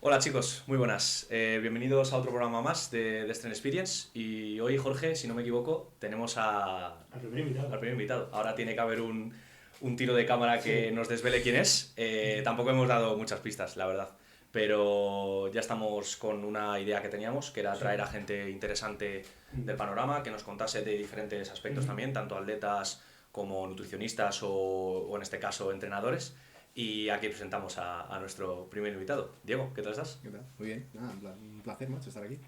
Hola chicos, muy buenas. Bienvenidos a otro programa más de Destiny Experience. Y hoy, Jorge, si no me equivoco, tenemos al primer invitado. Ahora tiene que haber un tiro de cámara que nos desvele quién es. Tampoco hemos dado muchas pistas, la verdad. Pero ya estamos con una idea que teníamos, que era traer a gente interesante del panorama, que nos contase de diferentes aspectos también, tanto atletas como nutricionistas o en este caso entrenadores. Y aquí presentamos a nuestro primer invitado. Diego, ¿qué tal estás? ¿Qué tal? Muy bien, nada, un placer, macho, estar aquí.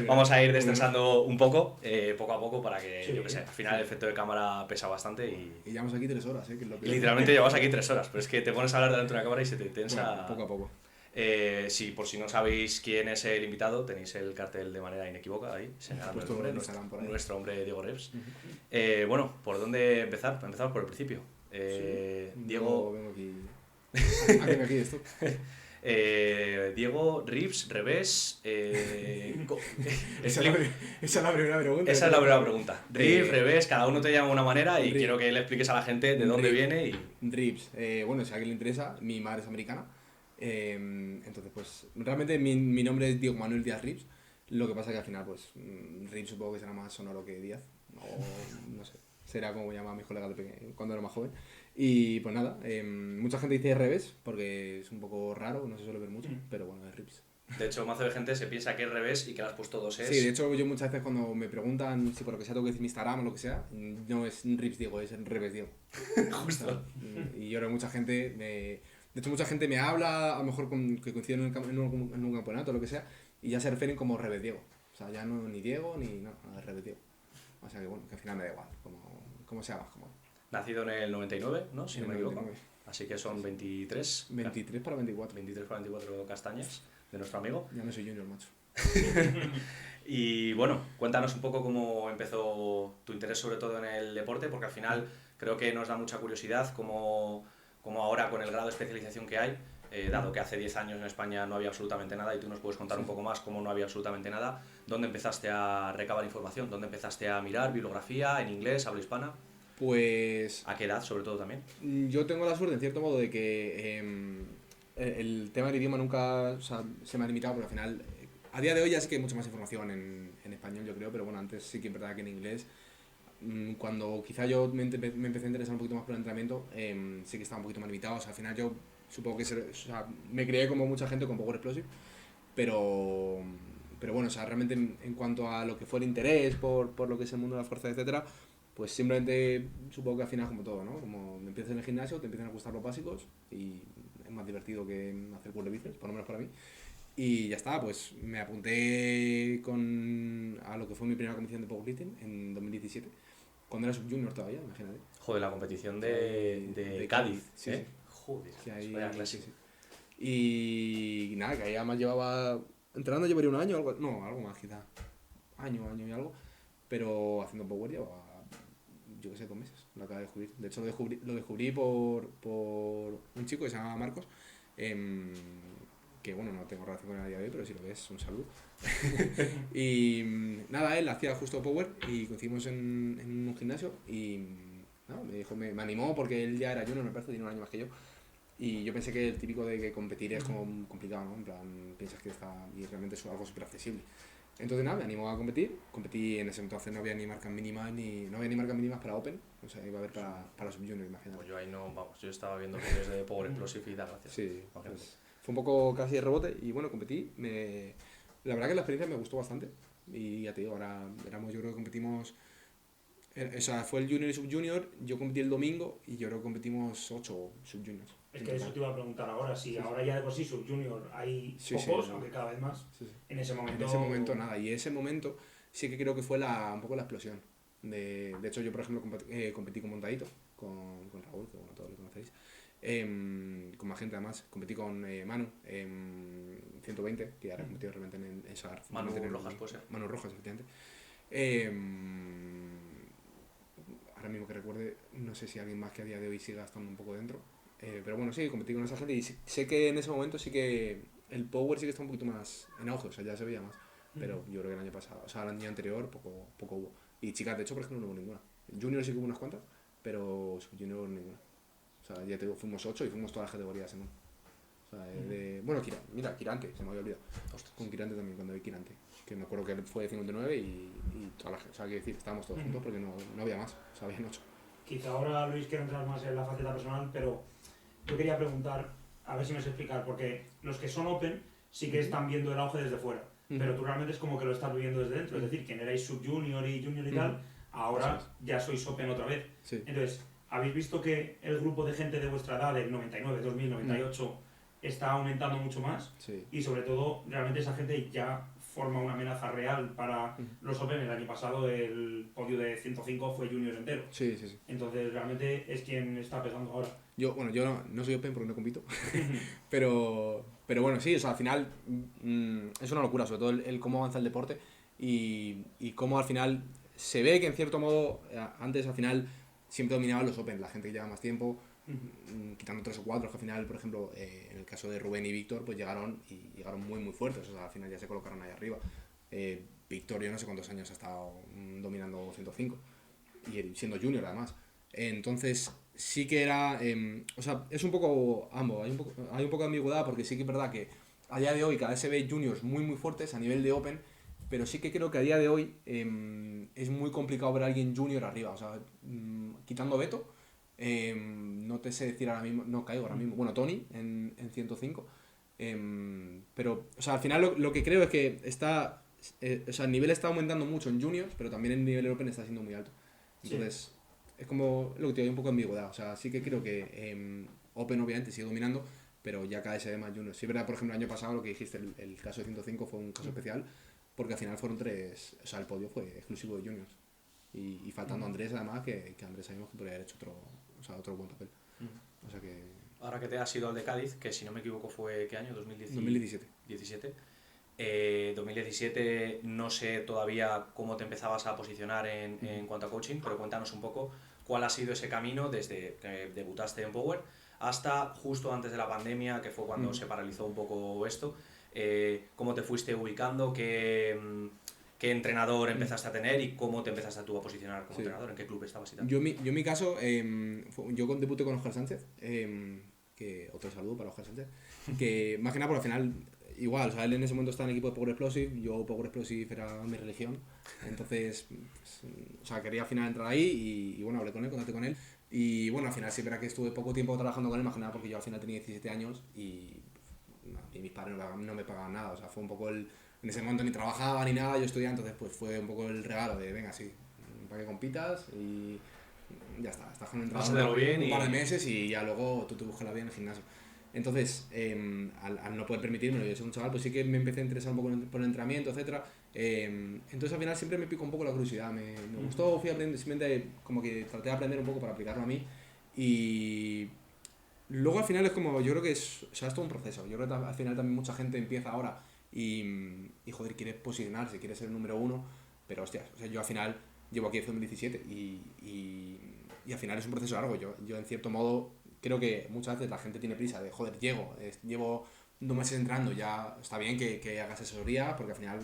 Vamos a ir Muy bien. descansando un poco, poco a poco, para que, Sí, yo que sé, al final el efecto de cámara pesa bastante Y llevamos aquí 3 horas, que es lo y peor. literalmente llevamos aquí 3 horas, pero es que te pones a hablar delante de una cámara y se te Bueno, tensa. poco a poco. Sí, por si no sabéis quién es el invitado, tenéis el cartel de manera inequívoca ahí, señalando el Puesto nombre, en nuestro, Instagram por ahí. nuestro hombre Diego Reps. Ujú. Bueno, ¿por dónde empezar? Empezamos por el principio. Sí, yo Diego, vengo aquí. Vengo aquí de esto. Diego, Rips, Revés. Esa es la, esa es la primera pregunta. Esa es la primera pregunta. Rips, Eh, Revés, cada uno te llama de una manera y Rip. quiero que le expliques a la gente de dónde viene y. Rips. Bueno, si a alguien le interesa, mi madre es americana. Entonces, pues, realmente mi nombre es Diego Manuel Díaz Rips. Lo que pasa que al final, pues, Rips supongo que será más sonoro que Díaz. O no sé. Será como me llamaban mis colegas cuando era más joven. Y pues nada, mucha gente dice revés porque es un poco raro, no se suele ver mucho, pero bueno, es Rips. De hecho, mazo de gente se piensa que es Revés y que le has puesto dos Sí, de es. hecho yo muchas veces cuando me preguntan si por lo que sea tengo que decir mi Instagram o lo que sea, no es Rips Diego, es revés Diego. Justo. Y yo creo que mucha gente de hecho mucha gente me habla, a lo mejor que coinciden en un campeonato o lo que sea, y ya se refieren como revés Diego. O sea, ya no ni Diego ni no, es revés Diego. O sea que bueno, que al final me da igual, como sea más cómodo. Nacido en el 99, ¿no? Si En no el me equivoco. 99. Así que son 23. 23 para 24. 23 para 24 castañas de nuestro amigo. Ya no soy junior, macho. Y bueno, cuéntanos un poco cómo empezó tu interés sobre todo en el deporte, porque al final creo que nos da mucha curiosidad cómo ahora con el grado de especialización que hay, dado que hace 10 años en España no había absolutamente nada y tú nos puedes contar un poco más cómo no había absolutamente nada, ¿dónde empezaste a recabar información? ¿Dónde empezaste a mirar bibliografía en inglés, habla hispana? Pues ¿A qué edad sobre todo también? yo tengo la suerte en cierto modo de que el tema del idioma nunca, o sea, se me ha limitado porque al final a día de hoy ya sí que hay mucha más información en español, yo creo, pero bueno, antes sí que es verdad que en inglés, cuando quizá yo me empecé a interesar un poquito más por el entrenamiento, sí que estaba un poquito más limitado. O sea, al final yo supongo que o sea, me crié como mucha gente con Power Explosive, pero, pero bueno, o sea, realmente en cuanto a lo que fue el interés por lo que es el mundo de la fuerza, etcétera, pues simplemente supongo que al final como todo, ¿no? Como empiezas en el gimnasio, te empiezan a gustar los básicos y es más divertido que hacer curl de bíceps, por lo menos para mí. Y ya está, pues me apunté a lo que fue mi primera competición de powerlifting en 2017, cuando era sub-junior todavía, imagínate. Joder, la competición de De Cádiz, sí, ¿eh? sí. Joder, Que vaya ahí, sí, clásico. sí. Y nada, que ahí además llevaba, entrenando llevaría un año, algo más quizá, año y algo, pero haciendo power llevaba, yo qué sé, 2 meses, lo acabo de descubrir. De hecho lo descubrí por un chico que se llama Marcos, em, que bueno, no tengo relación con él a día de hoy, pero si lo ves, un saludo. Y nada, él hacía justo power y coincidimos en un gimnasio y nada, me dijo, me animó porque él ya era junior, me parece, tiene un año más que yo. Y yo pensé que el típico de que competir es como complicado, ¿no? En plan, piensas que está. Y realmente es algo súper accesible. Entonces nada, me animó a competir. Competí en ese entonces, no había ni marcas mínimas no había ni marcas mínimas para Open. O sea, iba a haber para Sub-Junior, imagínate. Pues yo ahí no, vamos, yo estaba viendo vídeos de Power Explosive y da gracias. Sí, Imagínate. pues, fue un poco casi de rebote y bueno, competí. La verdad que la experiencia me gustó bastante. Y ya te digo, ahora yo creo que competimos. O sea, fue el Junior y Sub-Junior. Yo competí el domingo y yo creo que competimos 8 Sub-Juniors. Es que eso te iba a preguntar ahora, si Sí, ahora ya de por sí sub-junior hay sí, pocos, sí. aunque cada vez más, Sí, sí. en ese momento... En ese momento nada, y ese momento sí que creo que fue un poco la explosión. De hecho, yo por ejemplo competí con Montadito, con Raúl, que bueno, todos lo conocéis, con más gente además, competí con Manu, 120, que ahora he competido realmente en esa... Manu Rojas, puede ser. Manu Rojas, efectivamente. Ahora mismo que recuerde, no sé si alguien más que a día de hoy siga estando un poco dentro. Pero bueno, sí, competí con esa gente y sé que en ese momento sí que el power sí que está un poquito más en auge, o sea, ya se veía más. Pero yo creo que el año pasado, o sea, el año anterior poco hubo. Y chicas, de hecho, por ejemplo, no hubo ninguna. Junior sí que hubo unas cuantas, pero Junior ninguna. O sea, ya te digo, fuimos 8 y fuimos todas las categorías en uno. O O sea, bueno, mira, Quirante, se me había olvidado. Con Quirante también, cuando vi Quirante. Que me acuerdo que fue de 59 y toda la gente, o sea, quiero decir, estábamos todos juntos porque no había más, o sea, habían 8. Quizá ahora, Luis, quiero entrar más en la faceta personal, pero yo quería preguntar, a ver si me sé explicar, porque los que son Open sí que están viendo el auge desde fuera, pero tú realmente es como que lo estás viviendo desde dentro, es decir, quien erais sub-junior y junior y tal, ahora ya sois Open otra vez. Sí. Entonces, ¿habéis visto que el grupo de gente de vuestra edad, del 99, 2000, 98, está aumentando mucho más? Sí. Y sobre todo, realmente esa gente ya forma una amenaza real para los Open. El año pasado el podio de 105 fue junior entero. Sí. Entonces realmente es quien está pegando ahora. Yo no soy Open porque no compito, pero bueno, sí, o sea, al final es una locura, sobre todo el cómo avanza el deporte y cómo al final se ve que en cierto modo, antes al final siempre dominaban los Open, la gente que lleva más tiempo, quitando 3 o 4, que al final, por ejemplo, en el caso de Rubén y Víctor, pues llegaron muy muy fuertes, o sea, al final ya se colocaron ahí arriba. Víctor, yo no sé cuántos años ha estado dominando 105, y siendo junior además. Entonces, sí que era, o sea, es un poco ambos, hay un poco de ambigüedad, porque sí que es verdad que a día de hoy cada vez se ve juniors muy muy fuertes a nivel de Open, pero sí que creo que a día de hoy es muy complicado ver a alguien junior arriba, o sea, quitando Beto, no te sé decir ahora mismo, no caigo ahora mismo, bueno, Tony en 105, pero, o sea, al final lo que creo es que está, o sea, el nivel está aumentando mucho en juniors, pero también el nivel Open está siendo muy alto, entonces es como lo que te digo, hay un poco de ambigüedad, o sea, sí que creo que Open obviamente sigue dominando, pero ya cada vez se ve más juniors. Sí, es verdad, por ejemplo, el año pasado lo que dijiste, el caso de 105 fue un caso especial, porque al final fueron 3, o sea, el podio fue exclusivo de juniors. Y faltando Andrés, además, que Andrés sabemos que podría haber hecho otro buen papel. O sea que... Ahora que te has ido al de Cádiz, que si no me equivoco fue, ¿qué año? 2017. 2017, no sé todavía cómo te empezabas a posicionar en cuanto a coaching, pero cuéntanos un poco cuál ha sido ese camino desde que debutaste en Power hasta justo antes de la pandemia, que fue cuando se paralizó un poco esto. ¿Cómo te fuiste ubicando? ¿Qué entrenador empezaste a tener y cómo te empezaste tú a posicionar como entrenador? ¿En qué club estabas y tal? Yo en mi caso, yo debuté con Oscar Sánchez, que otro saludo para Oscar Sánchez, que más que nada por al final, igual, o sea, él en ese momento estaba en equipo de Power Explosive, yo Power Explosive era mi religión, entonces, pues, o sea, quería al final entrar ahí y bueno, hablé con él, contacté con él, y bueno, al final sí verá que estuve poco tiempo trabajando con él, más que nada porque yo al final tenía 17 años y mis padres no me pagaban nada, o sea, fue un poco en ese momento ni trabajaba ni nada, yo estudiaba, entonces pues fue un poco el regalo de, venga, sí, para que compitas y ya está, estás con un trabajo un par de meses y ya luego tú te buscas la vida en el gimnasio. Entonces, al no poder permitírmelo, yo soy un chaval, pues sí que me empecé a interesar un poco por el entrenamiento, etcétera. Entonces al final siempre me picó un poco la curiosidad, me gustó, fui aprendiendo, simplemente como que traté de aprender un poco para aplicarlo a mí y luego al final es como, yo creo que es todo un proceso, yo creo que al final también mucha gente empieza ahora y joder, quiere posicionarse, quiere ser el número uno, pero hostias, o sea, yo al final llevo aquí desde 2017 y al final es un proceso largo, yo en cierto modo creo que muchas veces la gente tiene prisa de, joder, llevo 2 meses entrando, ya está bien que hagas asesoría, porque al final,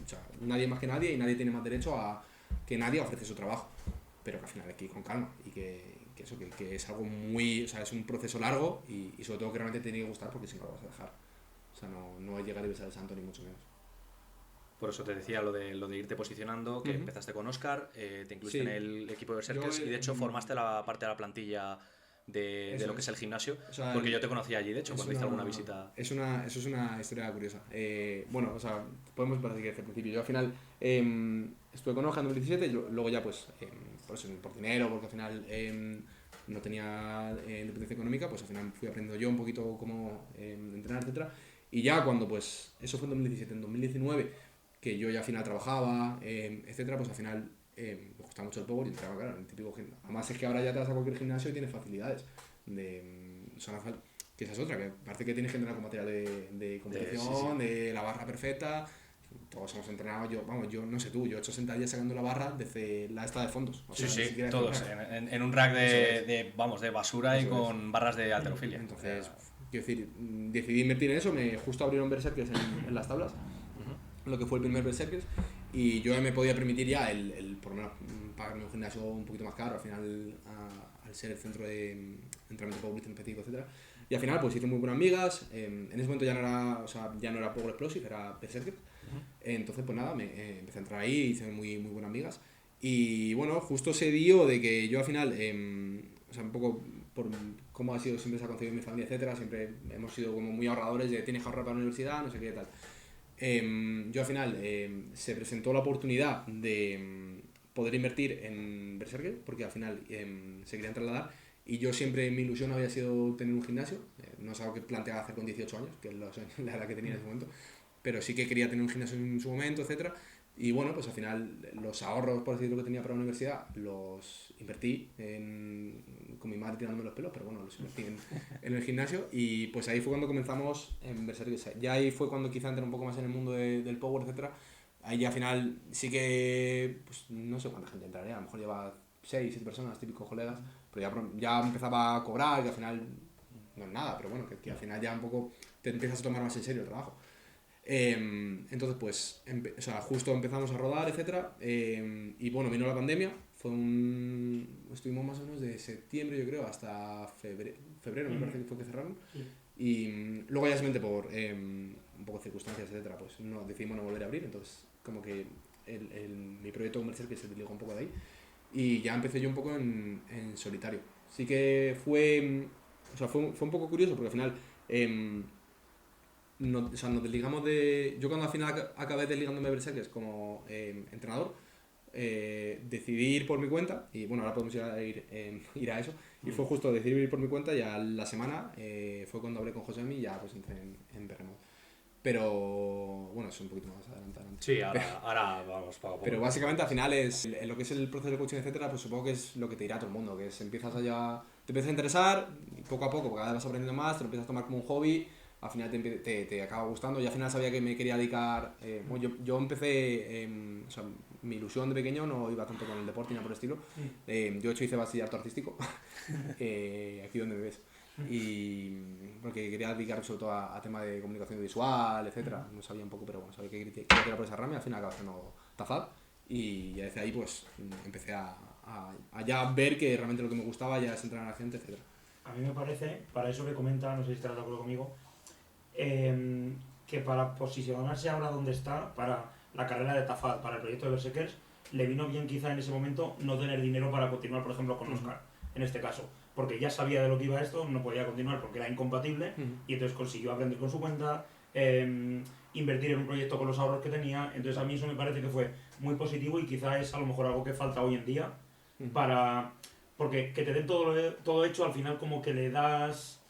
o sea, nadie más que nadie y nadie tiene más derecho a que nadie ofrece su trabajo, pero que al final hay que ir con calma y que es algo muy, o sea, es un proceso largo y sobre todo que realmente te tiene que gustar porque si no lo vas a dejar, o sea, no es llegar y besar el santo ni mucho menos. Por eso te decía lo de irte posicionando, que empezaste con Oscar, te incluiste en el equipo de Berserkers y de hecho formaste la parte de la plantilla de lo que es el gimnasio, o sea, porque yo te conocí allí, de hecho, cuando hice alguna visita. Eso es una historia curiosa. Bueno, o sea, podemos partir desde el principio. Yo al final estuve con Oscar en 2017, luego ya pues, por dinero, porque al final no tenía independencia económica, pues al final fui aprendiendo yo un poquito cómo entrenar, etcétera. Y ya cuando pues, eso fue en 2017, en 2019, que yo ya al final trabajaba, etcétera, pues al final me gustaba mucho el power y entraba, claro, en el típico gimnasio. Además es que ahora ya te vas a cualquier gimnasio y tienes facilidades. Que esa es otra, que parece que tienes que entrenar con material de competición, de la barra perfecta. Todos hemos entrenado, yo no sé tú, yo he hecho sentadillas sacando la barra desde la esta de fondos. O sea, sí, todos, en un rack de basura eso y con barras de halterofilia. Entonces, quiero decir, decidí invertir en eso, justo abrieron Berserkers en las tablas, lo que fue el primer Berserkers, y yo me podía permitir ya por lo menos pagarme un gimnasio un poquito más caro, al final al ser el centro de entrenamiento powerlifting específico, etcétera. Y al final pues hice muy buenas amigas, en ese momento ya no era Power Explosive, era Berserker. Entonces pues nada, empecé a entrar ahí, hice muy buenas amigas. Y bueno, justo se dio de que yo al final, o sea, un poco por cómo ha sido siempre se ha concebido mi familia, etcétera, siempre hemos sido como muy ahorradores de tienes que ahorrar para la universidad, no sé qué tal. Yo al final se presentó la oportunidad de poder invertir en Berserker, porque al final se querían trasladar, y yo siempre, mi ilusión había sido tener un gimnasio, no es algo que planteaba hacer con 18 años, que es la edad que tenía en ese momento, pero sí que quería tener un gimnasio en su momento, etcétera. Y bueno, pues al final los ahorros, por decirlo, que tenía para la universidad, los invertí con mi madre tirándome los pelos, pero bueno, los invertí en el gimnasio, y pues ahí fue cuando comenzamos en Berserker. Ya ahí fue cuando quizá entré un poco más en el mundo del power, etcétera. Ahí ya al final sí que, pues no sé cuánta gente entraría, a lo mejor lleva 6, 7 personas, típicos colegas, pero ya empezaba a cobrar, que al final no es nada, pero bueno, que al final ya un poco te empiezas a tomar más en serio el trabajo. Entonces pues justo empezamos a rodar, etcétera, y bueno, vino la pandemia, estuvimos más o menos de septiembre, yo creo, hasta febrero me parece que fue que cerraron, y luego ya simplemente por un poco circunstancias, etcétera, pues decidimos no volver a abrir. Entonces como que mi proyecto comercial que se desligó un poco de ahí, y ya empecé yo un poco en solitario. Sí que fue un poco curioso porque al final nos desligamos yo cuando al final acabé desligándome de Berserkers como entrenador, decidí ir por mi cuenta, y bueno, ahora podemos ir a eso, y fue justo decidir ir por mi cuenta, y a la semana fue cuando hablé con Josemi y ya pues entré en Berremo. Pero bueno, es un poquito más adelante. Sí, ahora vamos poco a poco. Pero básicamente al final lo que es el proceso de coaching, etcétera, pues supongo que es lo que te dirá todo el mundo, que es te empiezas a interesar, y poco a poco, cada vez vas aprendiendo más, te lo empiezas a tomar como un hobby, al final te acaba gustando. Yo al final sabía que me quería dedicar, bueno, yo empecé, o sea, mi ilusión de pequeño no iba tanto con el deporte ni nada por el estilo. Yo de hecho hice bachillerato artístico, aquí donde me ves. Y porque quería dedicar sobre todo a tema de comunicación visual, etcétera. No sabía un poco, pero bueno, sabía que quería tirar por esa rama, y al final acabé haciendo TAFAD, y ya desde ahí pues empecé a ya ver que realmente lo que me gustaba ya es entrenar a la gente, etcétera. A mí me parece, para eso que comenta, no sé si estarás de acuerdo conmigo, que para posicionarse ahora donde está, para la carrera de TAFAD, para el proyecto de Berserkers, le vino bien quizá en ese momento no tener dinero para continuar, por ejemplo, con Oscar, en este caso. Porque ya sabía de lo que iba esto, no podía continuar porque era incompatible, y entonces consiguió aprender con su cuenta, invertir en un proyecto con los ahorros que tenía. Entonces a mí eso me parece que fue muy positivo, y quizá es a lo mejor algo que falta hoy en día, porque que te den todo hecho, al final como que le das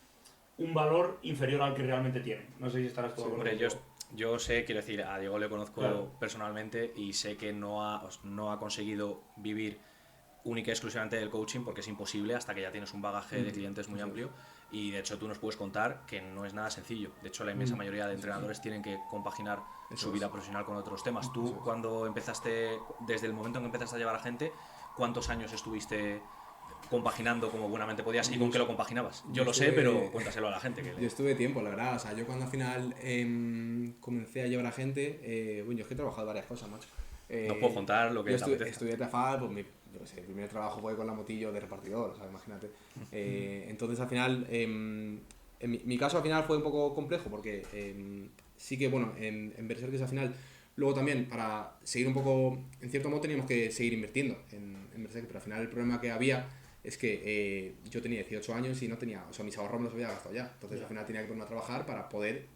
un valor inferior al que realmente tiene. No sé si estarás todo de acuerdo. Hombre, yo sé, quiero decir, a Diego le conozco personalmente, y sé que no ha conseguido vivir única y exclusivamente del coaching, porque es imposible hasta que ya tienes un bagaje de clientes muy amplio, y de hecho tú nos puedes contar que no es nada sencillo. De hecho la inmensa mayoría de entrenadores tienen que compaginar su vida profesional con otros temas. Tú cuando empezaste, desde el momento en que empezaste a llevar a gente, ¿cuántos años estuviste compaginando como buenamente podías, y con qué lo compaginabas? Yo lo sé, pero cuéntaselo a la gente. Yo estuve tiempo, la verdad. O sea, yo cuando al final comencé a llevar a gente, bueno, yo es que he trabajado varias cosas, macho. No puedo contar lo que estudié TAFAD, pues el primer trabajo fue con la motillo de repartidor, o sea, imagínate. Entonces al final, en mi caso al final fue un poco complejo, porque sí que, bueno, en Berserkers al final, luego también para seguir un poco, en cierto modo teníamos que seguir invirtiendo en Berserkers, pero al final el problema que había es que yo tenía 18 años y no tenía, o sea, mis ahorros me los había gastado ya. Entonces al final tenía que ponerme a trabajar para poder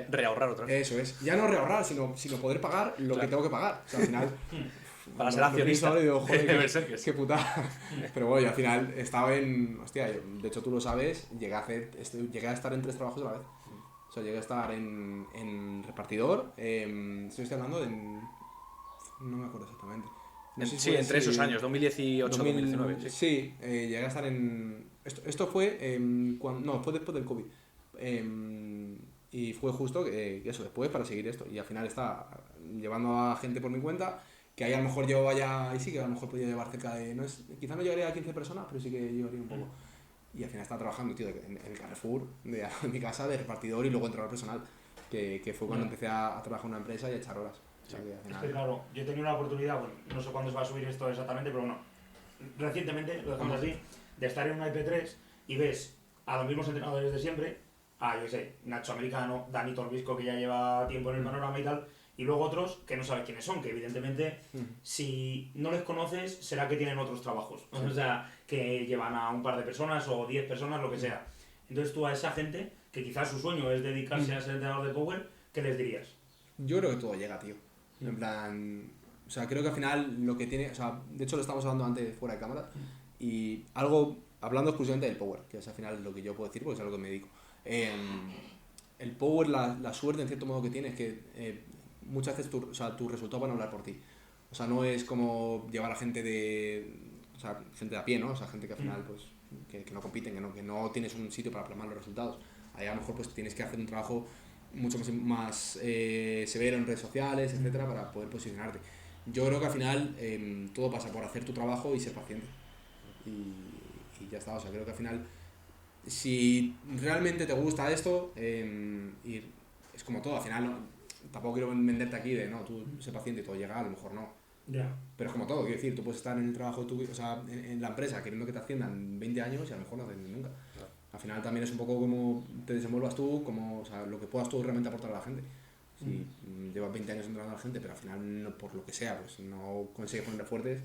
reahorrar otra vez. Eso es, ya no reahorrar, sino poder pagar lo que tengo que pagar. O sea, al final para ser accionista. Digo, joder, qué putada. Pero bueno, yo al final estaba hostia, de hecho tú lo sabes, llegué a estar en 3 trabajos a la vez. O sea, llegué a estar en repartidor, estoy hablando de, no me acuerdo exactamente. No sé si entre esos años, 2018-2019. Sí, llegué a estar en... Esto fue fue después del COVID. Y fue justo que eso, después para seguir esto. Y al final está llevando a gente por mi cuenta, que ahí a lo mejor yo vaya... Y sí, que a lo mejor podría llevar cerca de... quizá no llegaría a 15 personas, pero sí que llevaría un poco. Y al final estaba trabajando, tío, en el Carrefour de mi casa, de repartidor y luego entrenador personal. Que fue cuando empecé a trabajar en una empresa y a echar horas. O sea, que al final... Es que claro, yo he tenido la oportunidad, bueno, no sé cuándo se va a subir esto exactamente, pero bueno, recientemente, lo dejamos así, de estar en una IP3 y ves a los mismos entrenadores de siempre, a, yo qué sé, Nacho Americano, Dani Torbisco, que ya lleva tiempo en el panorama y tal, y luego otros que no sabes quiénes son, que evidentemente si no les conoces será que tienen otros trabajos, o sea, que llevan a un par de personas o 10 personas, lo que sea. Entonces tú a esa gente, que quizás su sueño es dedicarse a ser entrenador de Power, ¿qué les dirías? Yo creo que todo llega, tío. En plan, o sea, creo que al final lo que tiene, o sea, de hecho lo estábamos hablando antes fuera de cámara, y algo, hablando exclusivamente del Power, que es al final lo que yo puedo decir porque es a lo que me dedico. El Power, la suerte en cierto modo que tiene es que muchas veces tus resultados van a hablar por ti. O sea, no es como llevar a gente o sea, gente de a pie, ¿no? O sea, gente que al final, pues, que no compiten, que no tienes un sitio para plasmar los resultados. Ahí a lo mejor pues tienes que hacer un trabajo mucho más severo en redes sociales, etcétera, para poder posicionarte. Yo creo que al final todo pasa por hacer tu trabajo y ser paciente. Y ya está, o sea, creo que al final, si realmente te gusta esto, y es como todo, al final tampoco quiero venderte aquí de, no, tú sé paciente y todo llega, a lo mejor no. Yeah. Pero es como todo, quiero decir, tú puedes estar en el trabajo de o sea, en la empresa queriendo que te asciendan 20 años y a lo mejor no te ascienden nunca. Claro. Al final también es un poco como te desenvuelvas tú, como, o sea, lo que puedas tú realmente aportar a la gente. Si llevas 20 años entrenando a la gente, pero al final, no, por lo que sea, pues no consigues ponerle fuertes,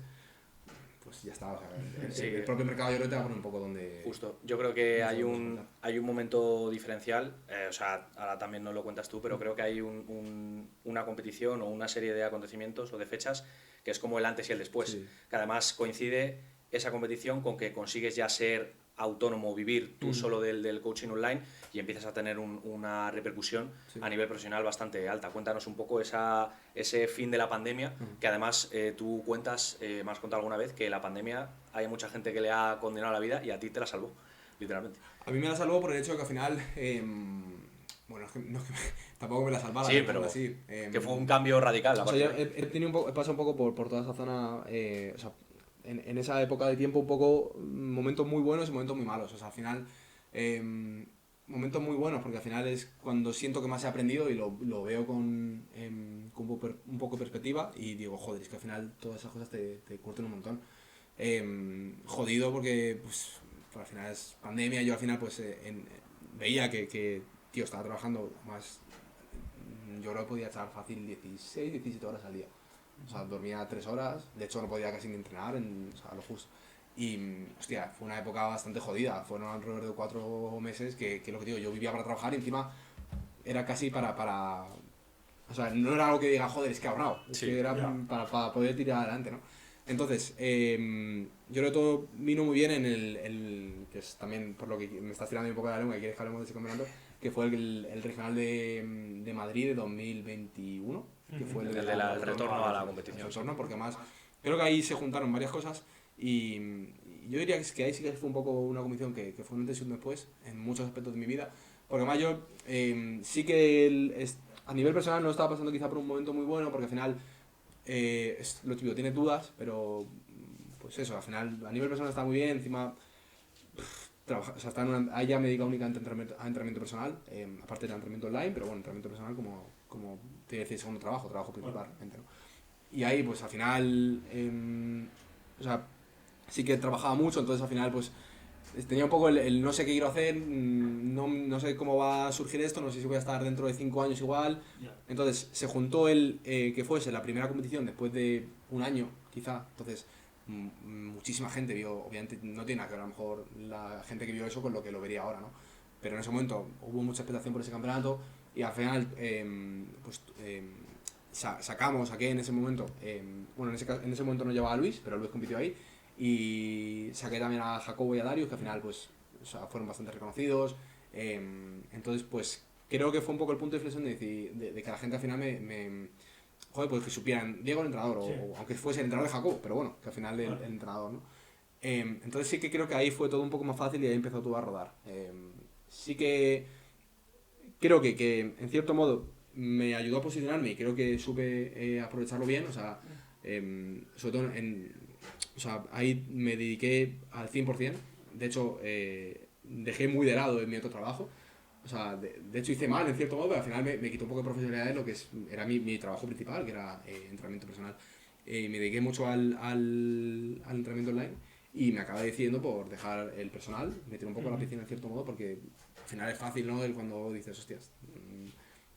pues ya está. O sea, el propio mercado yo creo que te va a poner un poco donde... Justo. Yo creo que hay un momento diferencial, o sea, ahora también no lo cuentas tú, pero creo que hay una competición o una serie de acontecimientos o de fechas que es como el antes y el después, sí. Que además coincide esa competición con que consigues ya ser autónomo, vivir tú solo del coaching online y empiezas a tener una repercusión a nivel profesional bastante alta. Cuéntanos un poco ese fin de la pandemia, que además tú cuentas, me has contado alguna vez, que la pandemia hay mucha gente que le ha condenado la vida y a ti te la salvó, literalmente. A mí me la salvó por el hecho de que al final... bueno, tampoco me la salvaba. Sí, pero así, que fue un cambio radical. O sea, yo he pasado un poco por toda esa zona, o sea, en esa época de tiempo un poco momentos muy buenos y momentos muy malos. O sea, al final, momentos muy buenos porque al final es cuando siento que más he aprendido y lo veo con un poco perspectiva y digo, joder, es que al final todas esas cosas te curten un montón. Jodido porque pues al final es pandemia, yo al final pues veía que tío, estaba trabajando más, yo creo que podía estar fácil 16, 17 horas al día. O sea, dormía 3 horas, de hecho no podía casi ni entrenar, o sea, lo justo. Y, hostia, fue una época bastante jodida, fueron alrededor de 4 meses que lo que digo, yo vivía para trabajar y encima era casi para o sea, no era algo que diga, joder, es que he ahorrado, es que era para poder tirar adelante, ¿no? Entonces, yo creo que todo vino muy bien en el que es también por lo que me estás tirando un poco de la lengua y quieres que hablemos de ese campeonato, que fue el regional de Madrid de 2021, que fue el retorno a la competición. El retorno, porque además creo que ahí se juntaron varias cosas y yo diría que ahí sí que fue un poco una competición que fue un antes y un después en muchos aspectos de mi vida, porque además yo sí que a nivel personal no estaba pasando quizá por un momento muy bueno, porque al final lo típico, tiene dudas, pero pues eso, al final a nivel personal está muy bien, encima o sea, ahí ya me dedico únicamente a entrenamiento personal, aparte del entrenamiento online, pero bueno, entrenamiento personal como te decía, segundo trabajo principalmente, ¿no? Y ahí pues al final, o sea, sí que trabajaba mucho, entonces al final pues tenía un poco el no sé qué quiero hacer, no sé cómo va a surgir esto, no sé si voy a estar dentro de 5 años igual. Entonces se juntó que fuese la primera competición después de un año, quizá. Entonces muchísima gente vio, obviamente no tiene nada que ver a lo mejor la gente que vio eso con lo que lo vería ahora, ¿no? Pero en ese momento hubo mucha expectación por ese campeonato y al final saqué en ese momento, bueno, en ese momento no llevaba a Luis, pero Luis compitió ahí. Y saqué también a Jacobo y a Darius, que al final pues, o sea, fueron bastante reconocidos. Entonces, pues creo que fue un poco el punto de inflexión de que la gente al final joder, pues que supieran Diego el entrenador, o aunque fuese el entrenador de Jacobo, pero bueno, que al final el entrenador, ¿no? Entonces sí que creo que ahí fue todo un poco más fácil y ahí empezó todo a rodar. Sí que creo que en cierto modo me ayudó a posicionarme y creo que supe aprovecharlo bien, o sea, sobre todo o sea, ahí me dediqué al 100%, de hecho dejé muy de lado en mi otro trabajo, o sea, de hecho hice mal en cierto modo, pero al final me quitó un poco de profesionalidad de lo que era mi trabajo principal, que era entrenamiento personal, y me dediqué mucho al entrenamiento online y me acabé decidiendo por dejar el personal, meter un poco la piscina en cierto modo, porque al final es fácil, ¿no? El cuando dices, hostias,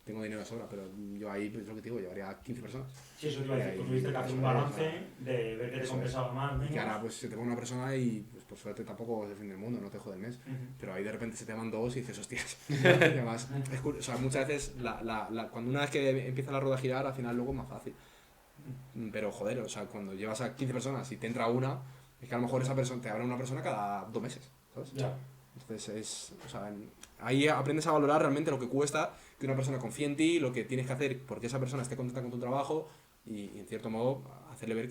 tengo dinero de sobra, pero yo ahí, pues lo que te digo, llevaría 15 personas. Sí, eso te iba a decir, pues tuviste que hacer un balance de ver qué te compensaba más, menos. Y que ahora pues se te pone una persona y pues por suerte tampoco es el fin del mundo, no te jode el mes, pero ahí de repente se te van dos y dices, hostias. Y además, o sea, muchas veces cuando una vez que empieza la rueda a girar, al final luego es más fácil. Pero joder, o sea, cuando llevas a 15 personas y te entra una, es que a lo mejor esa persona te abre una persona cada 2 meses, ¿sabes? Ya. Entonces o sea, ahí aprendes a valorar realmente lo que cuesta que una persona confíe en ti, lo que tienes que hacer porque esa persona esté contenta con tu trabajo y en cierto modo hacerle ver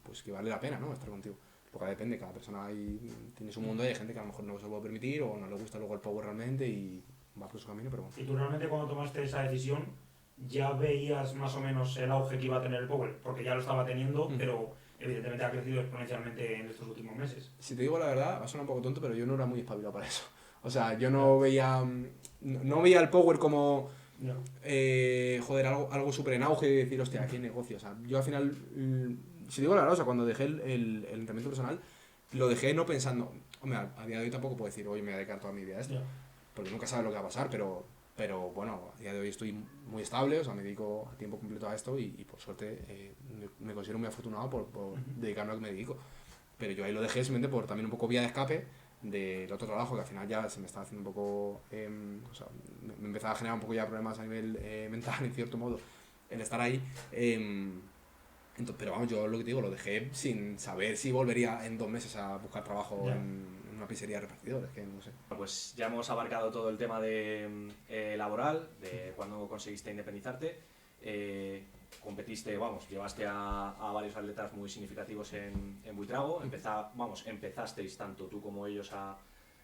pues, que vale la pena, ¿no? Estar contigo. Porque depende, cada persona ahí tiene su mundo y hay gente que a lo mejor no se lo puede permitir o no le gusta luego el power realmente y va por su camino, pero bueno. ¿Y tú realmente cuando tomaste esa decisión ya veías más o menos el auge que iba a tener el power? Porque ya lo estaba teniendo, pero evidentemente ha crecido exponencialmente en estos últimos meses. Si te digo la verdad, va a sonar un poco tonto, pero yo no era muy espabilado para eso. O sea, yo no veía el power como, joder, algo súper en auge y decir, hostia, aquí hay negocio. O sea, yo al final, si te digo la verdad, o sea, cuando dejé el entrenamiento personal, lo dejé no pensando, hombre, a día de hoy tampoco puedo decir, oye, me voy a dedicar toda mi vida a esto, porque nunca sabes lo que va a pasar, pero bueno, a día de hoy estoy muy estable, o sea, me dedico a tiempo completo a esto y por suerte me considero muy afortunado por dedicarme a lo que me dedico. Pero yo ahí lo dejé simplemente por también un poco vía de escape del otro trabajo, que al final ya se me estaba haciendo un poco, o sea, me empezaba a generar un poco ya problemas a nivel mental, en cierto modo, el estar ahí. Pero vamos, yo lo que te digo, lo dejé sin saber si volvería en 2 meses a buscar trabajo en una pizzería de repartidores, que no sé. Pues ya hemos abarcado todo el tema de laboral, de cuando conseguiste independizarte. Competiste, llevaste a varios atletas muy significativos en Buitrago. Empezasteis tanto tú como ellos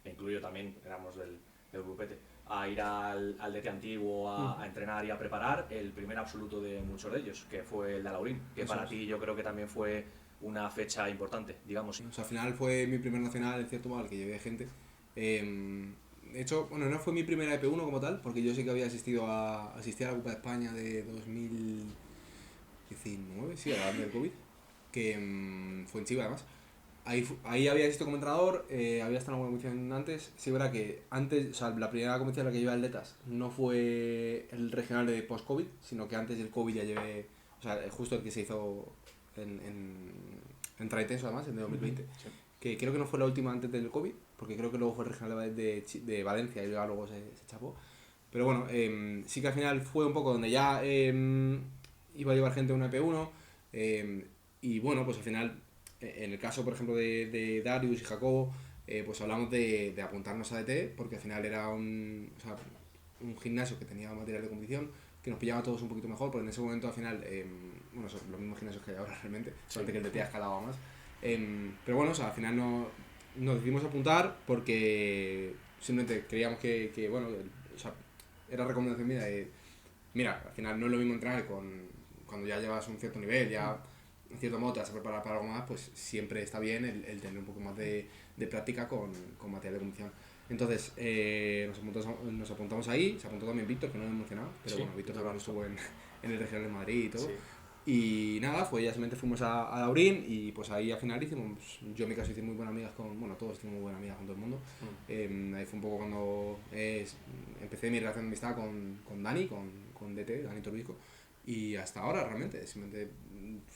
me incluyo también, éramos del grupete, a ir al DT antiguo a entrenar y a preparar el primer absoluto de muchos de ellos, que fue el de Alaurín, que eso para ti yo creo que también fue una fecha importante, digamos. O sea, al final fue mi primer nacional, en cierto modo, al que llevé gente. De hecho, bueno, no fue mi primera EP1 como tal, porque yo sí que había asistido a la Copa de España de 2019, sí, a la del COVID, que fue en Chiva además. Ahí había asistido como entrenador, había estado en alguna competición antes. Sí, verdad que antes, o sea, la primera competición a la que llevé atletas no fue el regional de post-COVID, sino que antes del COVID ya llevé, o sea, justo el que se hizo en Traitenso además, en 2020, que creo que no fue la última antes del COVID, porque creo que luego fue el regional de Valencia y luego se chapó. Pero bueno, sí que al final fue un poco donde ya iba a llevar gente a una EP1, y bueno, pues al final, en el caso por ejemplo de Darius y Jacobo, pues hablamos de apuntarnos a DT, porque al final era un gimnasio que tenía material de competición, que nos pillaba a todos un poquito mejor, porque en ese momento al final, bueno, son los mismos gimnasios que hay ahora realmente, solamente que el DT ha escalado más. Pero bueno, o sea, al final nos decidimos apuntar porque simplemente creíamos que bueno, o sea, era recomendación mía de, mira, al final no es lo mismo entrar cuando ya llevas un cierto nivel, ya en cierto modo te vas a preparar para algo más, pues siempre está bien el tener un poco más de práctica con material de competición. Entonces nos apuntamos ahí, se apuntó también Víctor, que no me he mencionado, pero bueno, Víctor también estuvo en el regional de Madrid y todo. Sí. Y nada, ya simplemente fuimos a Laurín y pues ahí al final hicimos, yo en mi caso hice muy buenas amigas todos hicimos muy buenas amigas con todo el mundo. Ahí fue un poco cuando empecé mi relación de amistad con Dani, con DT, Dani Torbisco, y hasta ahora realmente, simplemente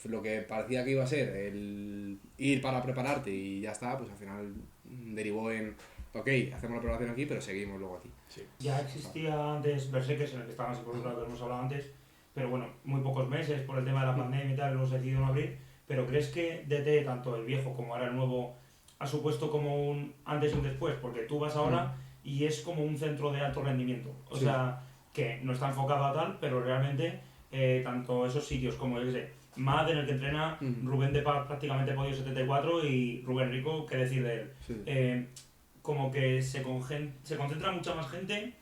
lo que parecía que iba a ser el ir para prepararte y ya está, pues al final derivó en, ok, hacemos la preparación aquí, pero seguimos luego aquí. Sí. Ya existía antes Berserkers, en el que estábamos involucrados, que hemos hablado antes, pero bueno, muy pocos meses por el tema de la pandemia y tal, hemos decidido no abrir. Pero ¿crees que DT, tanto el viejo como ahora el nuevo, ha supuesto como un antes y un después? Porque tú vas ahora y es como un centro de alto rendimiento. O sea, que no está enfocado a tal, pero realmente tanto esos sitios como, yo qué sé, MAD, en el que entrena Rubén de Paz, prácticamente podio 74, y Rubén Rico, qué decir de él. Sí. Como que se concentra mucha más gente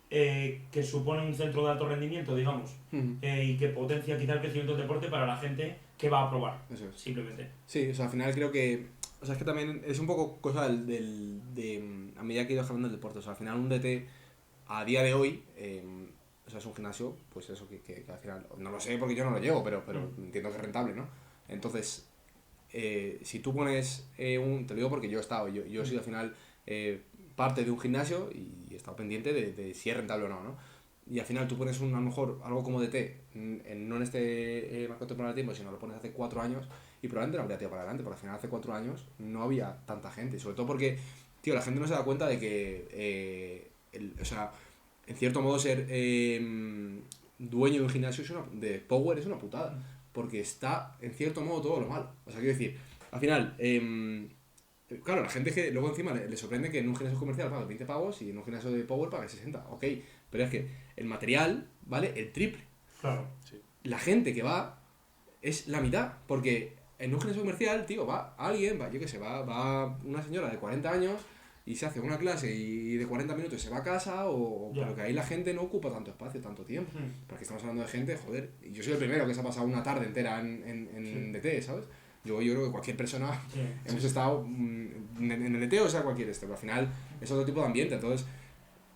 que supone un centro de alto rendimiento, digamos, y que potencia quizá el crecimiento del deporte para la gente que va a probar. Eso es. Simplemente. Sí, o sea, al final creo que, o sea, es que también es un poco cosa a medida que he ido jalando el deporte, o sea, al final un DT a día de hoy, o sea, es un gimnasio, pues eso, que al final, no lo sé porque yo no lo llevo, pero entiendo que es rentable, ¿no? Entonces, si tú pones te lo digo porque yo he estado, yo he sido al final parte de un gimnasio y he estado pendiente de si es rentable o no, ¿no? Y al final tú pones a lo mejor algo como DT, no en este marco temporal de tiempo, sino lo pones hace 4 años y probablemente no habría tirado para adelante, porque al final hace 4 años no había tanta gente, sobre todo porque, tío, la gente no se da cuenta de que, o sea, en cierto modo ser dueño de un gimnasio de Power es una putada, porque está en cierto modo todo lo mal. O sea, quiero decir, al final, claro, la gente que luego encima le sorprende que en un gimnasio comercial pague 20 pavos y en un gimnasio de Power pague 60, ok, pero es que el material vale el triple. Claro. Sí. La gente que va es la mitad, porque en un gimnasio comercial, tío, va alguien, yo qué sé, va una señora de 40 años y se hace una clase y de 40 minutos se va a casa, pero que ahí la gente no ocupa tanto espacio, tanto tiempo. Porque estamos hablando de gente, joder, y yo soy el primero que se ha pasado una tarde entera en DT, ¿sabes? Yo creo que cualquier persona hemos estado en el DT, o sea, cualquier pero al final es otro tipo de ambiente, entonces,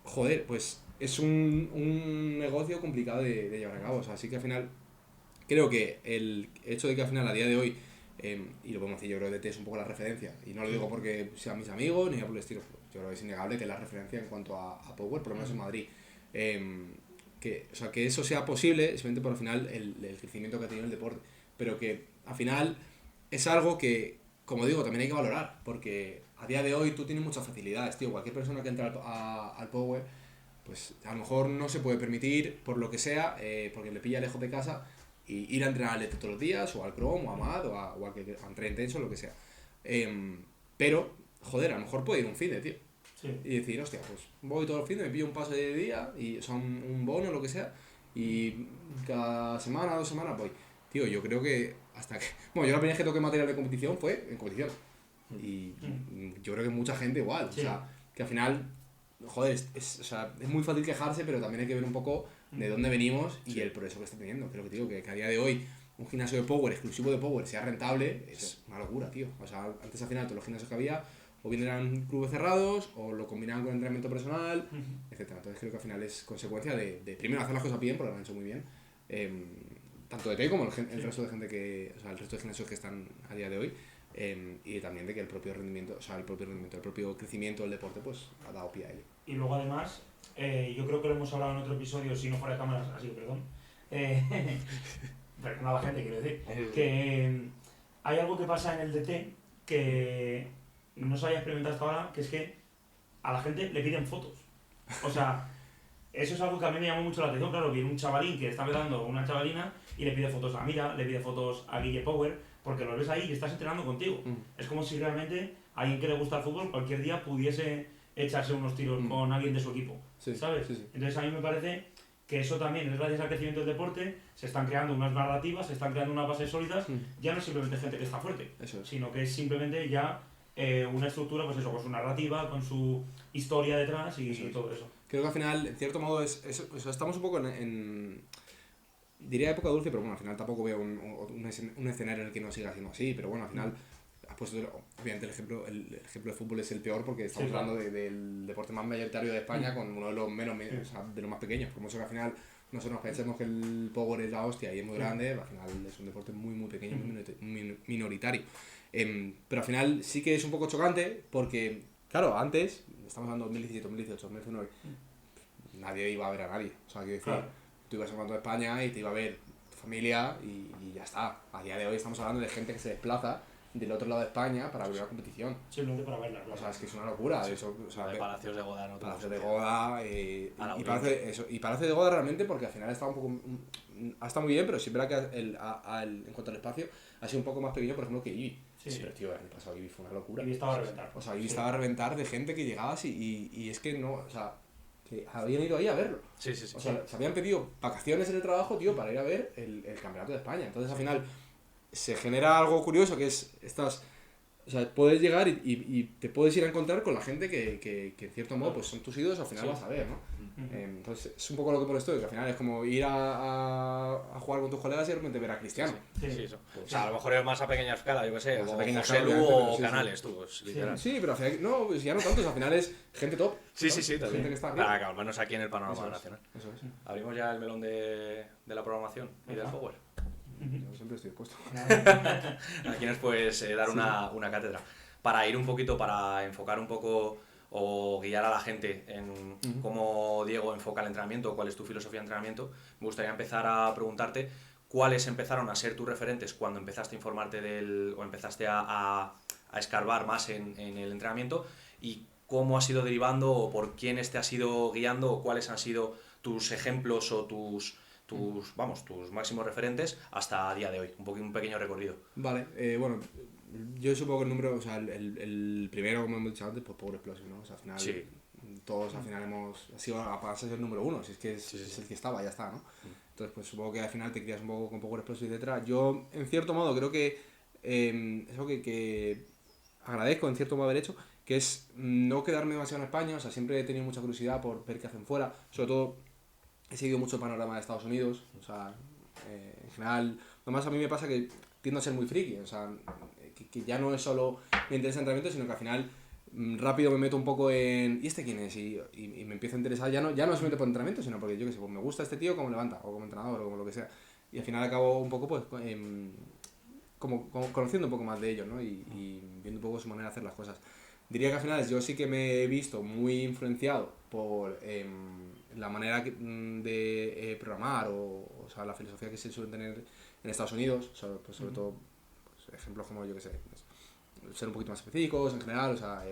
joder, pues es un negocio complicado de llevar a cabo, o sea, así que al final creo que el hecho de que al final a día de hoy, y lo podemos decir, yo creo que DT es un poco la referencia, y no lo digo porque sean mis amigos ni nada por el estilo, yo creo que es innegable que es la referencia en cuanto a Power, por lo menos en Madrid, o sea, que eso sea posible simplemente por al final el crecimiento que ha tenido el deporte, pero que al final es algo que, como digo, también hay que valorar, porque a día de hoy tú tienes muchas facilidades, tío, cualquier persona que entra al Power, pues a lo mejor no se puede permitir, por lo que sea, porque le pilla lejos de casa, y ir a entrenar al DT todos los días, o al Chrome, o a MAD, o a que entre intenso, lo que sea. Pero, joder, a lo mejor puede ir un fin de, tío. Sí. Y decir, hostia, pues voy todos los fines, me pillo un pase de día, y son un bono, lo que sea, y cada semana, 2 semanas voy. Tío, yo creo que hasta que... Bueno, yo la primera vez que toqué material de competición fue en competición. Y yo creo que mucha gente igual. Sí. O sea, que al final, joder, o sea, es muy fácil quejarse, pero también hay que ver un poco de dónde venimos y el progreso que está teniendo. Creo que, tío, que a día de hoy un gimnasio de Power, exclusivo de Power, sea rentable, es una locura, tío. O sea, antes al final todos los gimnasios que había o bien eran clubes cerrados o lo combinaban con entrenamiento personal, etcétera. Entonces creo que al final es consecuencia de primero hacer las cosas bien, porque lo han hecho muy bien, tanto de T como el resto de gente que, o sea, el resto de gimnasios que están a día de hoy, y también de que el propio rendimiento, el propio crecimiento del deporte, pues ha dado pie a ello. Y luego además, yo creo que lo hemos hablado en otro episodio, si no fuera de cámaras, así que perdón. Perdón a la gente, quiero decir. Que hay algo que pasa en el DT que no se haya experimentado hasta ahora, que es que a la gente le piden fotos. O sea, eso es algo que a mí me llamó mucho la atención. Claro, viene un chavalín que está empezando, una chavalina, y le pide fotos a Mira, le pide fotos a Guille Power, porque lo ves ahí y estás entrenando contigo. Es como si realmente alguien que le gusta el fútbol cualquier día pudiese echarse unos tiros con alguien de su equipo, ¿sabes? Sí. Entonces a mí me parece que eso también es gracias al crecimiento del deporte, se están creando unas narrativas, se están creando unas bases sólidas, ya no es simplemente gente que está fuerte, sino que es simplemente ya una estructura, pues eso, con su narrativa, con su historia detrás y todo eso. Creo que al final, en cierto modo, o sea, estamos un poco diría época dulce, pero bueno, al final tampoco veo un escenario en el que no siga siendo así, pero bueno, al final has puesto, obviamente el ejemplo de fútbol es el peor porque estamos hablando del deporte más mayoritario de España con uno de los menos, o sea, de los más pequeños, como eso que al final nosotros nos pensemos que el Power es la hostia y es muy grande, al final es un deporte muy muy pequeño, muy minoritario. Pero al final sí que es un poco chocante porque, claro, antes, estamos hablando de 2017, 2018, 2019, nadie iba a ver a nadie, o sea, quiero decir, tú ibas a cuanto de España y te iba a ver tu familia y ya está. A día de hoy estamos hablando de gente que se desplaza del otro lado de España para ver una competición. Simplemente para verla. O sea, es que es una locura. Sí. Eso, o sea, de Palacios de Goda, ¿no? Palacios de Goda, y Palacios de Goda realmente porque al final está un poco... Ha estado muy bien, pero sí es verdad que en cuanto al espacio ha sido un poco más pequeño, por ejemplo, que Ibi. Sí. Pero tío, el año pasado Ibi fue una locura. Ibi estaba a reventar. O sea, Ibi estaba a reventar de gente que llegabas y es que no... O sea, que habían ido ahí a verlo. Sí. O sea, se habían pedido vacaciones en el trabajo, tío, para ir a ver el Campeonato de España. Entonces, al final, se genera algo curioso que es estas... O sea, puedes llegar y te puedes ir a encontrar con la gente que en cierto modo pues son tus ídolos, al final vas a ver, ¿no? Entonces, es un poco lo que pones tú, que al final es como ir a jugar con tus colegas y de repente ver a Cristiano. Sí, eso. Pues, o sea, a lo mejor es más a pequeña escala, yo qué sé, o José Lu o Canales, tú, pues, literal. Sí, pero al final, no, pues ya no tanto, al final es gente top. Sí, también. Gente que está para que al menos aquí en el panorama nacional. Eso es. ¿Abrimos ya el melón de la programación y del Power? Yo siempre estoy dispuesto. Aquí nos puedes dar una cátedra. Para ir un poquito, para enfocar un poco o guiar a la gente en cómo Diego enfoca el entrenamiento, cuál es tu filosofía de entrenamiento, me gustaría empezar a preguntarte cuáles empezaron a ser tus referentes cuando empezaste a informarte o empezaste a escarbar más en el entrenamiento, y cómo has ido derivando o por quiénes te has ido guiando o cuáles han sido tus ejemplos o tus máximos referentes hasta a día de hoy. Un pequeño recorrido. Vale, bueno, yo supongo que el número, o sea, el primero, como hemos dicho antes, pues Power Explosion, ¿no? O sea, al final, sí. Todos al final hemos sido a ser el número uno, si es que es el que estaba, ya está, ¿no? Entonces, pues supongo que al final te crías un poco con Power Explosion, etc. Yo, en cierto modo, creo que es algo que agradezco, en cierto modo, haber hecho, que es no quedarme demasiado en España. O sea, siempre he tenido mucha curiosidad por ver qué hacen fuera, sobre todo he seguido mucho el panorama de Estados Unidos. O sea, en general, además a mí me pasa que tiendo a ser muy friki, o sea, que ya no es solo me interesa el entrenamiento, sino que al final rápido me meto un poco en ¿y este quién es? Y me empiezo a interesar, ya no solamente por entrenamiento, sino porque yo qué sé, pues me gusta este tío como levanta, o como entrenador, o como lo que sea, y al final acabo un poco pues como conociendo un poco más de ellos, ¿no? Y viendo un poco su manera de hacer las cosas. Diría que al final yo sí que me he visto muy influenciado por la manera de programar o sea, la filosofía que se suele tener en Estados Unidos, o sea, pues sobre todo pues, ejemplos como yo que sé, pues, ser un poquito más específicos en general, o sea,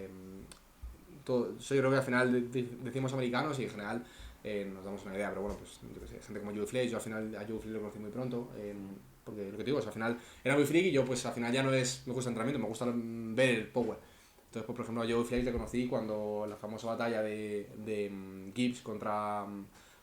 yo creo que al final decimos americanos y en general nos damos una idea, pero bueno, pues yo que sé, gente como Joe Flay, yo al final a Joe Flay lo conocí muy pronto, porque lo que te digo es al final era muy friki y yo pues al final ya no me gusta entrenamiento, me gusta ver el power. Entonces, pues, por ejemplo, a Joe Flay le conocí cuando la famosa batalla de Gibbs contra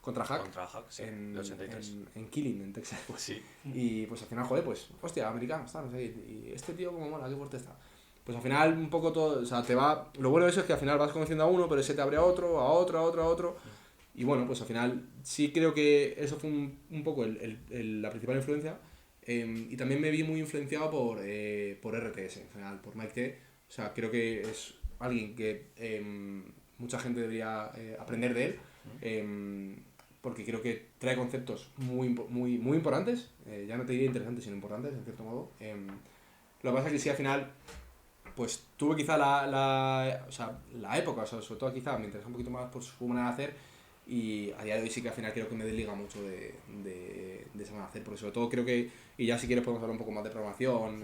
Hack, sí, en Killing, en Texas. Pues. Sí. Y pues al final, joder, pues, hostia, americano, está, no sé, y este tío como mola, qué fuerte está. Pues al final un poco todo, o sea, te va, lo bueno de eso es que al final vas conociendo a uno, pero ese te abre a otro, a otro. Y bueno, pues al final sí creo que eso fue un poco la principal influencia. Y también me vi muy influenciado por RTS en general, por Mike T. O sea, creo que es alguien que mucha gente debería aprender de él, porque creo que trae conceptos muy importantes, ya no te diría interesantes, sino importantes, en cierto modo. Lo que pasa es que sí, al final, pues tuve quizá la época, o sea, sobre todo quizá me interesa un poquito más por su manera de hacer, y a día de hoy sí que al final creo que me desliga mucho de esa manera de hacer, porque sobre todo creo que, y ya si quieres podemos hablar un poco más de programación,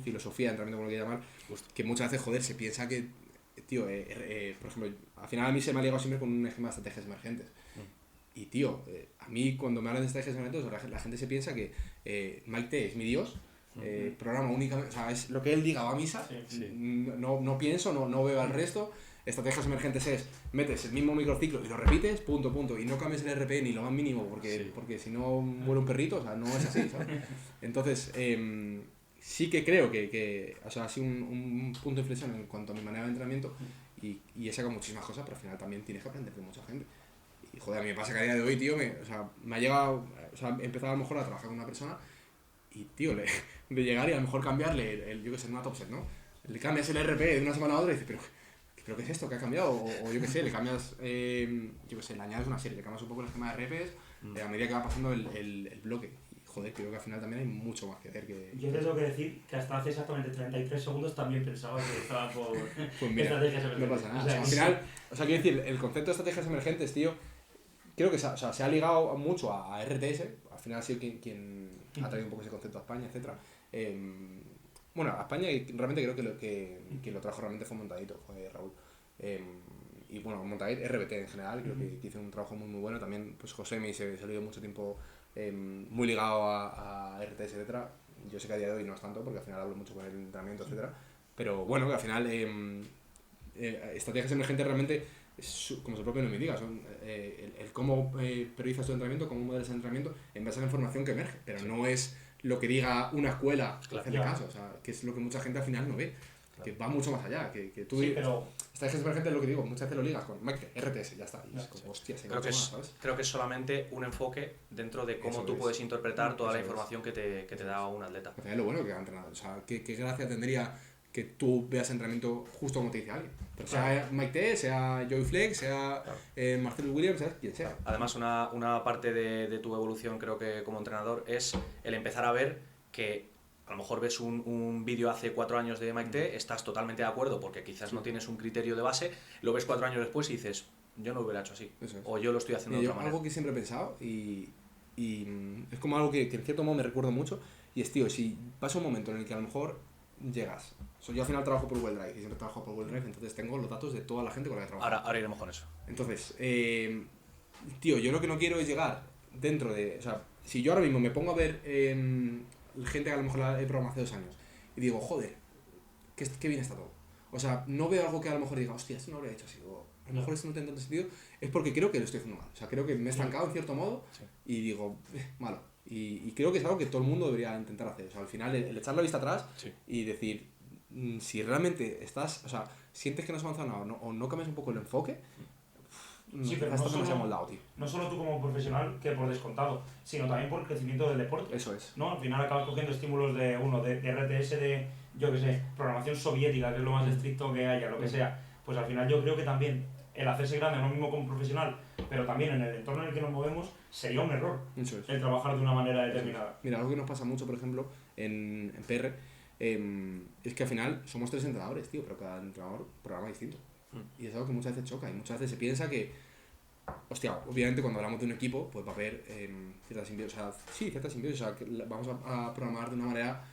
filosofía, entrenamiento, como lo quieras llamar, que muchas veces, joder, se piensa que, tío, por ejemplo, al final a mí se me ha ligado siempre con un esquema de estrategias emergentes. Y tío, a mí cuando me hablan de estrategias emergentes, la gente se piensa que Mike T es mi dios, programa únicamente, o sea, es lo que él diga, va a misa, no pienso, no veo al resto. Estrategias emergentes es, metes el mismo microciclo y lo repites, punto, y no cambies el RP ni lo más mínimo, porque si no muere un perrito, o sea, no es así, ¿sabes? Entonces, sí que creo que o sea, ha sido un punto de inflexión en cuanto a mi manera de entrenamiento, y he sacado muchísimas cosas, pero al final también tienes que aprender de mucha gente. Y joder, a mí me pasa que a día de hoy, tío, me ha llegado, o sea, he empezado a lo mejor a trabajar con una persona y, tío, de llegar y a lo mejor cambiarle, yo que sé, una top set, ¿no? Le cambias el RP de una semana a otra y dices, pero ¿qué es esto? ¿Qué ha cambiado? O yo que sé, le cambias, yo que sé, le añades una serie, le cambias un poco el esquema de RPs a medida que va pasando el bloque. Y joder, creo que al final también hay mucho más que hacer que... Yo te tengo que decir que hasta hace exactamente 33 segundos también pensaba que estaba por pues mira, estrategias emergentes. No pasa nada. O sea, al final, quiero decir, el concepto de estrategias emergentes, tío, creo que se ha ligado mucho a RTS, al final ha sido quien ha traído un poco ese concepto a España, etc. Bueno, a España realmente creo que lo trajo realmente fue Montadito, fue Raúl. Y bueno, Montadito, RBT en general, creo que hizo un trabajo muy bueno. También pues Josemi se ha ido mucho tiempo muy ligado a RTS, etc. Yo sé que a día de hoy no es tanto, porque al final hablo mucho con el entrenamiento, etc. Pero bueno, que al final estrategias emergentes realmente, como su propio nombre indica, son el cómo priorizas tu entrenamiento, cómo modelas el entrenamiento en base a la información que emerge, pero no es lo que diga una escuela, hacerle caso, o sea, que es lo que mucha gente al final no ve, que va mucho más allá, que tú... Sí, pero... Estrategias emergentes, lo que digo, muchas veces lo ligas con RTS, ya está, y es como, hostia, creo que es solamente un enfoque dentro de cómo tú puedes interpretar toda la información que te da un atleta. Al final lo bueno que ha entrenado, o sea, ¿qué gracia tendría que tú veas entrenamiento justo como te dice alguien. Pero sea Mike T, sea Joey Flex, sea Marcelo Williams, sea quien sea. Además, una parte de tu evolución, creo que como entrenador, es el empezar a ver que a lo mejor ves un vídeo hace 4 años de Mike T, estás totalmente de acuerdo porque quizás no tienes un criterio de base, lo ves 4 años después y dices, yo no lo hubiera hecho así, o yo lo estoy haciendo de otra manera. Algo que siempre he pensado y es como algo que en cierto modo me recuerdo mucho, y es, tío, si pasa un momento en el que a lo mejor llegas, yo al final trabajo por Google Drive y siempre trabajo por Google Drive, entonces tengo los datos de toda la gente con la que trabajo. Ahora iremos con eso. Entonces, tío, yo lo que no quiero es llegar dentro de, o sea, si yo ahora mismo me pongo a ver gente que a lo mejor la he programado hace 2 años y digo, joder, qué bien está todo. O sea, no veo algo que a lo mejor diga, hostia, esto no lo habría hecho así, o a lo mejor esto no tiene tanto sentido, es porque creo que lo estoy haciendo mal. O sea, creo que me he estancado en cierto modo y digo, malo. Y creo que es algo que todo el mundo debería intentar hacer. O sea, al final, el echar la vista atrás y decir, si realmente estás, o sea, sientes que no has avanzado nada o no cambias un poco el enfoque, pero no solo tú como profesional, que por descontado, sino también por el crecimiento del deporte. Eso es. ¿No? Al final acabas cogiendo estímulos de RTS, de, yo qué sé, programación soviética, que es lo más estricto que haya, lo que sea. Pues al final yo creo que también el hacerse grande, no mismo como profesional, pero también en el entorno en el que nos movemos, sería un error. Eso es. El trabajar de una manera determinada. Mira, algo que nos pasa mucho, por ejemplo, en PR, es que al final somos 3 entrenadores, tío, pero cada entrenador programa distinto. Y es algo que muchas veces choca y muchas veces se piensa que, hostia, obviamente cuando hablamos de un equipo, pues va a haber cierta simbiosis, o sea, cierta simbiosis, o sea, que vamos a programar de una manera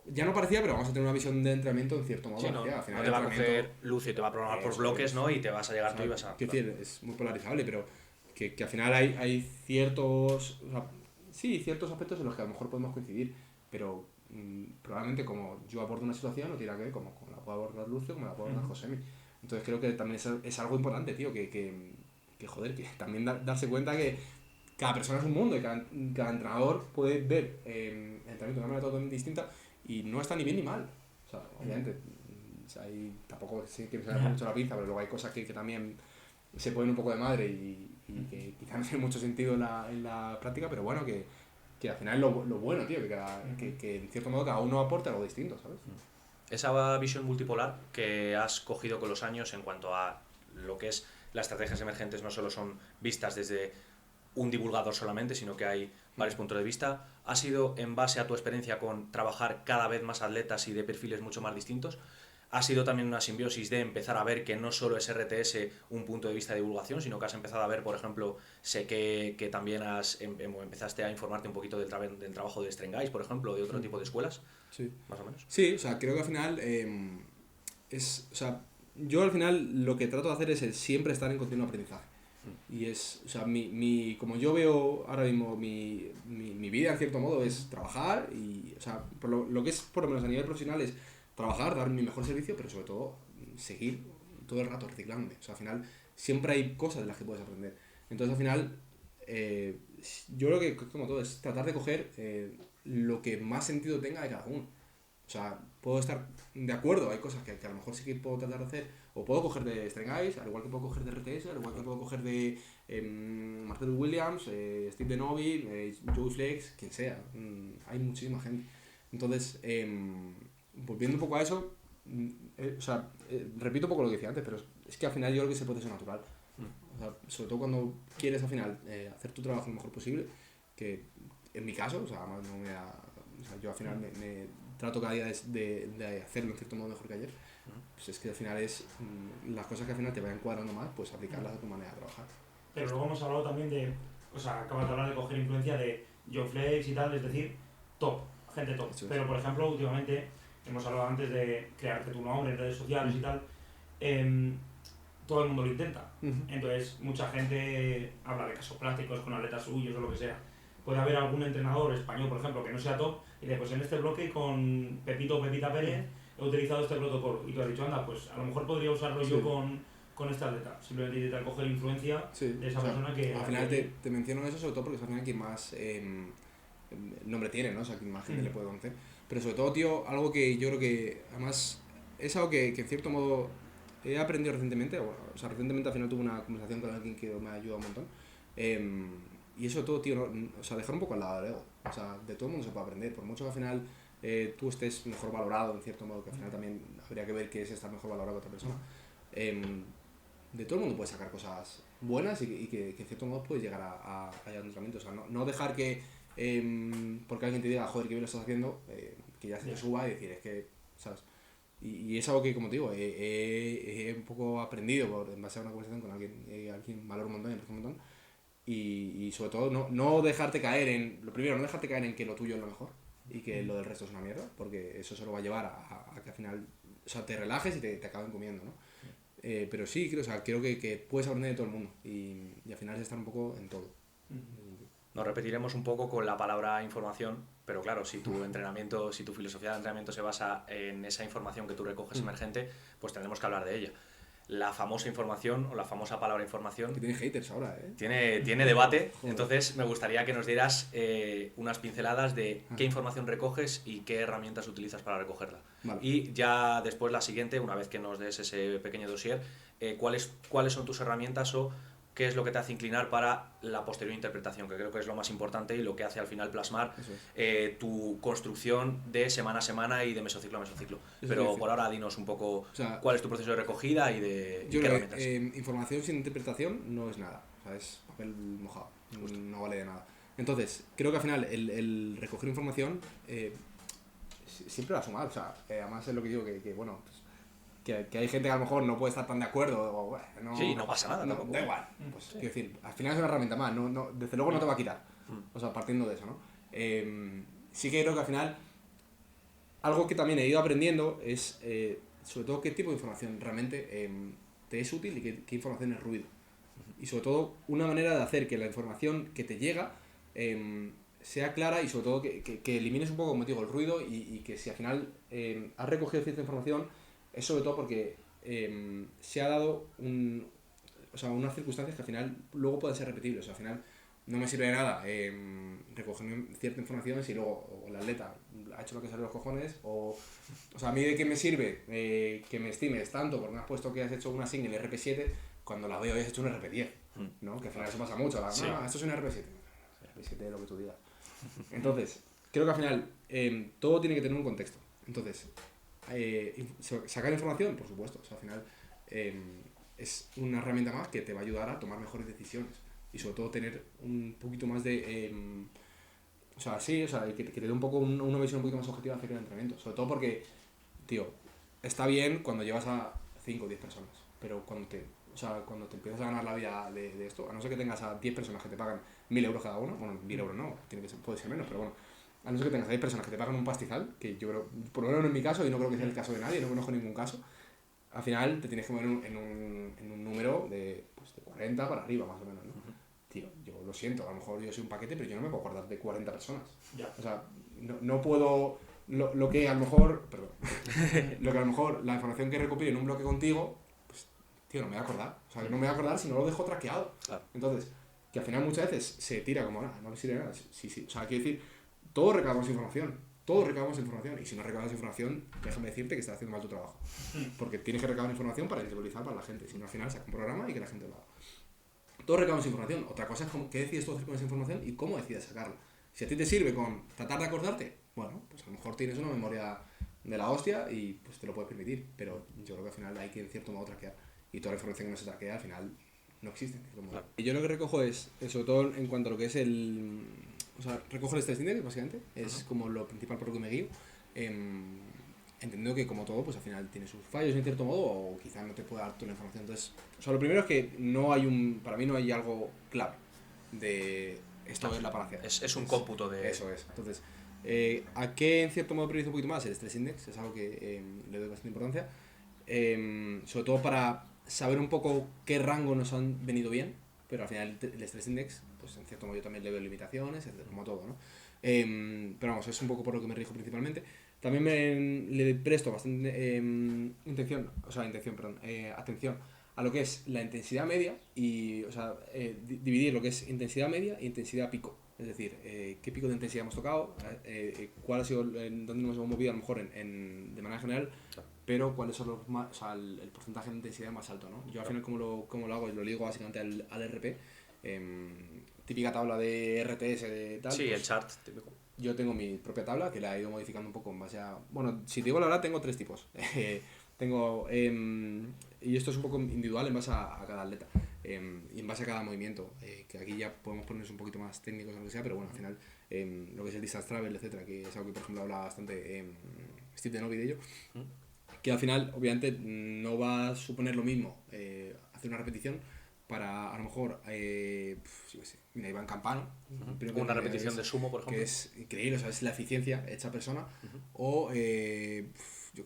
ya no parecida, pero vamos a tener una visión de entrenamiento en cierto modo. Sí, no, al final no te va a coger luz y te va a programar por bloques, ¿no? Y te vas a llegar tú y vas a... Quiero decir, es muy polarizable, pero que al final hay ciertos, o sea, ciertos aspectos en los que a lo mejor podemos coincidir, pero probablemente como yo abordo una situación no tiene que ver como la puede abordar Lucio, como la puede abordar Josemi. Entonces creo que también es algo importante, tío, que joder, que también darse cuenta que cada persona es un mundo y cada entrenador puede ver entrenamiento de una manera totalmente distinta y no está ni bien ni mal. O sea, obviamente, tampoco quiero saber mucho la pinza, pero luego hay cosas que también se ponen un poco de madre y que quizás no tienen mucho sentido en la práctica, pero bueno, que al final es lo bueno, tío, que en cierto modo cada uno aporta algo distinto, ¿sabes? Esa visión multipolar que has cogido con los años en cuanto a lo que es las estrategias emergentes no solo son vistas desde un divulgador solamente, sino que hay varios puntos de vista, ¿ha sido en base a tu experiencia con trabajar cada vez más atletas y de perfiles mucho más distintos? ¿Ha sido también una simbiosis de empezar a ver que no solo es RTS un punto de vista de divulgación, sino que has empezado a ver, por ejemplo, sé que también empezaste a informarte un poquito del trabajo de Strengais, por ejemplo, de otro tipo de escuelas? Sí. Más o menos. Sí, o sea, creo que al final o sea, yo al final lo que trato de hacer es el siempre estar en continuo aprendizaje. Y es, o sea, como yo veo ahora mismo mi vida en cierto modo es trabajar y, o sea, por lo que es por lo menos a nivel profesional es trabajar, dar mi mejor servicio, pero sobre todo seguir todo el rato reciclándome. O sea, al final siempre hay cosas de las que puedes aprender. Entonces al final yo creo que como todo es tratar de coger lo que más sentido tenga de cada uno. O sea, puedo estar de acuerdo, hay cosas que a lo mejor sí que puedo tratar de hacer, o puedo coger de Strengais, al igual que puedo coger de RTS, al igual que puedo coger de Marcelo Williams, Steve Denovi, Joey Flex, quien sea. Hay muchísima gente. Entonces, volviendo un poco a eso, o sea, repito un poco lo que decía antes, pero es que al final yo creo que ese proceso es natural. O sea, sobre todo cuando quieres al final hacer tu trabajo lo mejor posible, que en mi caso, o sea, no me da, o sea, yo al final me trato cada día de hacerlo en cierto modo mejor que ayer, pues es que al final es las cosas que al final te vayan cuadrando más, pues aplicarlas a tu manera de trabajar. Pero luego hemos hablado también de, o sea, acabas de hablar de coger influencia de Joe Flex y tal, es decir, top, gente top. Pero por ejemplo, últimamente, hemos hablado antes de crearte tu nombre en redes sociales y tal, todo el mundo lo intenta. Entonces, mucha gente habla de casos prácticos con atletas suyos o lo que sea. Puede haber algún entrenador español, por ejemplo, que no sea top, y dice, pues en este bloque con Pepito o Pepita Pérez he utilizado este protocolo. Y tú has dicho, anda, pues a lo mejor podría usarlo yo con este atleta. Simplemente intentar coger influencia de esa persona que... Al final te menciono eso sobre todo porque es al final quien más nombre tiene, ¿no? O sea, quien más gente le puede conocer. Pero sobre todo, tío, algo que yo creo que además es algo que en cierto modo he aprendido recientemente. O sea, recientemente al final tuve una conversación con alguien que me ha ayudado un montón. Y eso todo, tío, o sea, dejar un poco al lado del ego. O sea, de todo el mundo se puede aprender. Por mucho que al final tú estés mejor valorado, en cierto modo, que al final también habría que ver qué es estar mejor valorado que otra persona. De todo el mundo puedes sacar cosas buenas y que en cierto modo puedes llegar a un entrenamiento. O sea, no dejar que, porque alguien te diga, joder, qué bien lo estás haciendo, que ya se te suba y decir, es que, ¿sabes? Y es algo que, como te digo, he un poco aprendido en base a una conversación con alguien valora un montón y aprecia un montón. Y sobre todo, no dejarte caer en, lo primero, no dejarte caer en que lo tuyo es lo mejor y que lo del resto es una mierda, porque eso solo va a llevar a que al final, o sea, te relajes y te acaben comiendo, ¿no? Pero sí, creo que puedes aprender de todo el mundo y al final es estar un poco en todo. Nos repetiremos un poco con la palabra información, pero claro, si tu entrenamiento, si tu filosofía de entrenamiento se basa en esa información que tú recoges emergente, pues tendremos que hablar de ella. La famosa información o la famosa palabra información... Que tiene haters ahora, ¿eh? Tiene debate, entonces me gustaría que nos dieras unas pinceladas de qué información recoges y qué herramientas utilizas para recogerla. Vale. Y ya después la siguiente, una vez que nos des ese pequeño dossier, ¿cuáles son tus herramientas o qué es lo que te hace inclinar para la posterior interpretación, que creo que es lo más importante y lo que hace al final plasmar tu construcción de semana a semana y de mesociclo a mesociclo. Pero por ahora dinos un poco cuál es tu proceso de recogida y de qué herramientas. Información sin interpretación no es nada, o sea, es papel mojado, no vale de nada. Entonces, creo que al final el recoger información siempre va a sumar, o sea, además es lo que digo, que bueno, pues, que hay gente que a lo mejor no puede estar tan de acuerdo o bueno, sí, no pasa nada, da igual, pues quiero decir, al final es una herramienta más, desde luego no te va a quitar, o sea, partiendo de eso, ¿no? Sí que creo que al final algo que también he ido aprendiendo es sobre todo qué tipo de información realmente te es útil y qué información es ruido, y sobre todo una manera de hacer que la información que te llega sea clara y sobre todo que elimines un poco, como te digo, el ruido y que si al final has recogido cierta información es sobre todo porque se ha dado unas circunstancias que al final luego pueden ser repetibles. O sea, al final no me sirve de nada recoger cierta información si luego o el atleta ha hecho lo que sale de los cojones o sea, a mí de qué me sirve que me estimes tanto porque me has puesto que has hecho una single RP7 cuando la veo y has hecho un RP10, ¿no? Que al final eso pasa mucho. Esto es un RP7. RP7 es lo que tú digas. Entonces, creo que al final todo tiene que tener un contexto. Entonces, sacar información, por supuesto, o sea, al final es una herramienta más que te va a ayudar a tomar mejores decisiones y sobre todo tener un poquito más de que te dé un poco una visión un poquito más objetiva acerca del entrenamiento, sobre todo porque, tío, está bien cuando llevas a 5 o 10 personas, pero cuando te empiezas a ganar la vida de esto, a no ser que tengas a 10 personas que te pagan 1.000 euros cada uno, bueno, 1.000 euros no, puede ser menos, pero bueno, a no ser que tengas a 10 personas que te pagan un pastizal, que yo creo, por lo menos en mi caso, y no creo que sea el caso de nadie, no conozco ningún caso, al final te tienes que mover en un número de 40 para arriba, más o menos, ¿no? Tío, yo lo siento, a lo mejor yo soy un paquete, pero yo no me puedo acordar de 40 personas. O sea, no puedo... Lo que a lo mejor la información que recopilo en un bloque contigo, pues, tío, no me voy a acordar. O sea, no me voy a acordar si no lo dejo traqueado. Claro. Entonces, que al final muchas veces se tira como, no me sirve nada. Sí. O sea, quiero decir, todos recabamos información. Y si no recabas información, déjame decirte que estás haciendo mal tu trabajo. Porque tienes que recabar información para interiorizar para la gente. Si no, al final saca un programa y que la gente lo haga. Todos recabamos información. Otra cosa es qué decides tú hacer con esa información y cómo decides sacarla. Si a ti te sirve con tratar de acordarte, bueno, pues a lo mejor tienes una memoria de la hostia y pues te lo puedes permitir. Pero yo creo que al final hay que en cierto modo traquear. Y toda la información que no se traquea al final no existe. Claro. Y yo lo que recojo es, sobre todo en cuanto a lo que es recojo el Stress Index, básicamente. Es como lo principal por lo que me guío. Entendiendo que como todo, pues al final tiene sus fallos en cierto modo o quizás no te pueda dar toda la información. Entonces, lo primero es que para mí no hay algo clave de esto es la panacea. Es un cómputo de... Eso es. Entonces, ¿a qué en cierto modo priorizo un poquito más? El Stress Index es algo que le doy bastante importancia. Sobre todo para saber un poco qué rango nos han venido bien, pero al final el Stress Index, pues en cierto modo yo también le veo limitaciones, como todo, ¿no? Pero vamos, es un poco por lo que me rijo principalmente. También le presto bastante atención a lo que es la intensidad media y, dividir lo que es intensidad media e intensidad pico. Es decir, qué pico de intensidad hemos tocado, cuál ha sido, dónde nos hemos movido a lo mejor de manera general, pero cuáles son los más, el porcentaje de intensidad más alto, ¿no? Yo al final como lo hago, lo ligo básicamente al RP, típica tabla de RTS de tal. Sí, pues, el chart típico. yo tengo mi propia tabla que la he ido modificando un poco en base a... Bueno, si te digo la verdad, tengo 3 tipos. Tengo... y esto es un poco individual en base a cada atleta. Y en base a cada movimiento, que aquí ya podemos ponernos un poquito más técnicos o lo que sea, pero bueno, al final lo que es el distance travel, etcétera, que es algo que por ejemplo habla bastante Steve Denovi de ello, que al final obviamente no va a suponer lo mismo hacer una repetición para a lo mejor yo qué sé, mira, Iván Campano, una repetición de sumo, por ejemplo, que es increíble, o sea, es la eficiencia hecha persona, o yo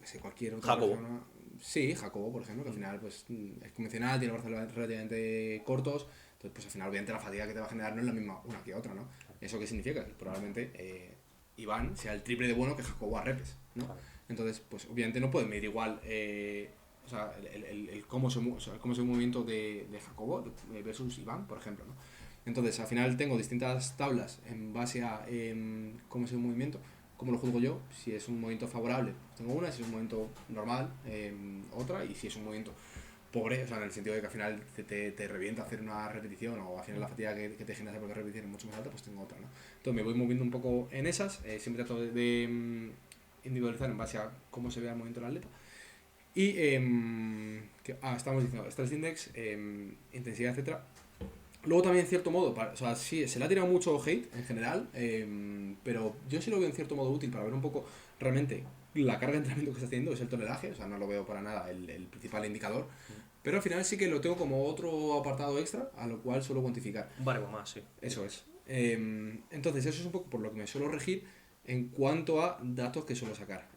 qué sé, cualquier otra Jacobo. persona. Sí, Jacobo, por ejemplo, que al final pues es convencional, tiene brazos relativamente cortos, entonces pues al final obviamente la fatiga que te va a generar no es la misma una que otra, ¿no? ¿Eso qué significa? Que probablemente Iván sea el triple de bueno que Jacobo a repes, ¿no? Entonces pues obviamente no puedes medir igual o sea, el cómo se mueve, o sea, cómo es el movimiento de Jacobo versus Iván, por ejemplo, ¿no? Entonces al final tengo distintas tablas en base a cómo es el movimiento, cómo lo juzgo yo, si es un movimiento favorable tengo una, si es un movimiento normal otra, y si es un movimiento pobre, o sea, en el sentido de que al final te revienta hacer una repetición o al final la fatiga que te genera porque repetición es mucho más alta, pues tengo otra, ¿no? Entonces me voy moviendo un poco en esas, siempre trato de individualizar en base a cómo se vea el movimiento del atleta. Y estamos diciendo stress index, intensidad, etcétera. Luego también en cierto modo, o sea, sí, se le ha tirado mucho hate en general, pero yo sí lo veo en cierto modo útil para ver un poco realmente la carga de entrenamiento que está haciendo, es el tonelaje, o sea, no lo veo para nada el principal indicador, pero al final sí que lo tengo como otro apartado extra a lo cual suelo cuantificar. Un baremo más, sí. Eso es. Entonces eso es un poco por lo que me suelo regir en cuanto a datos que suelo sacar.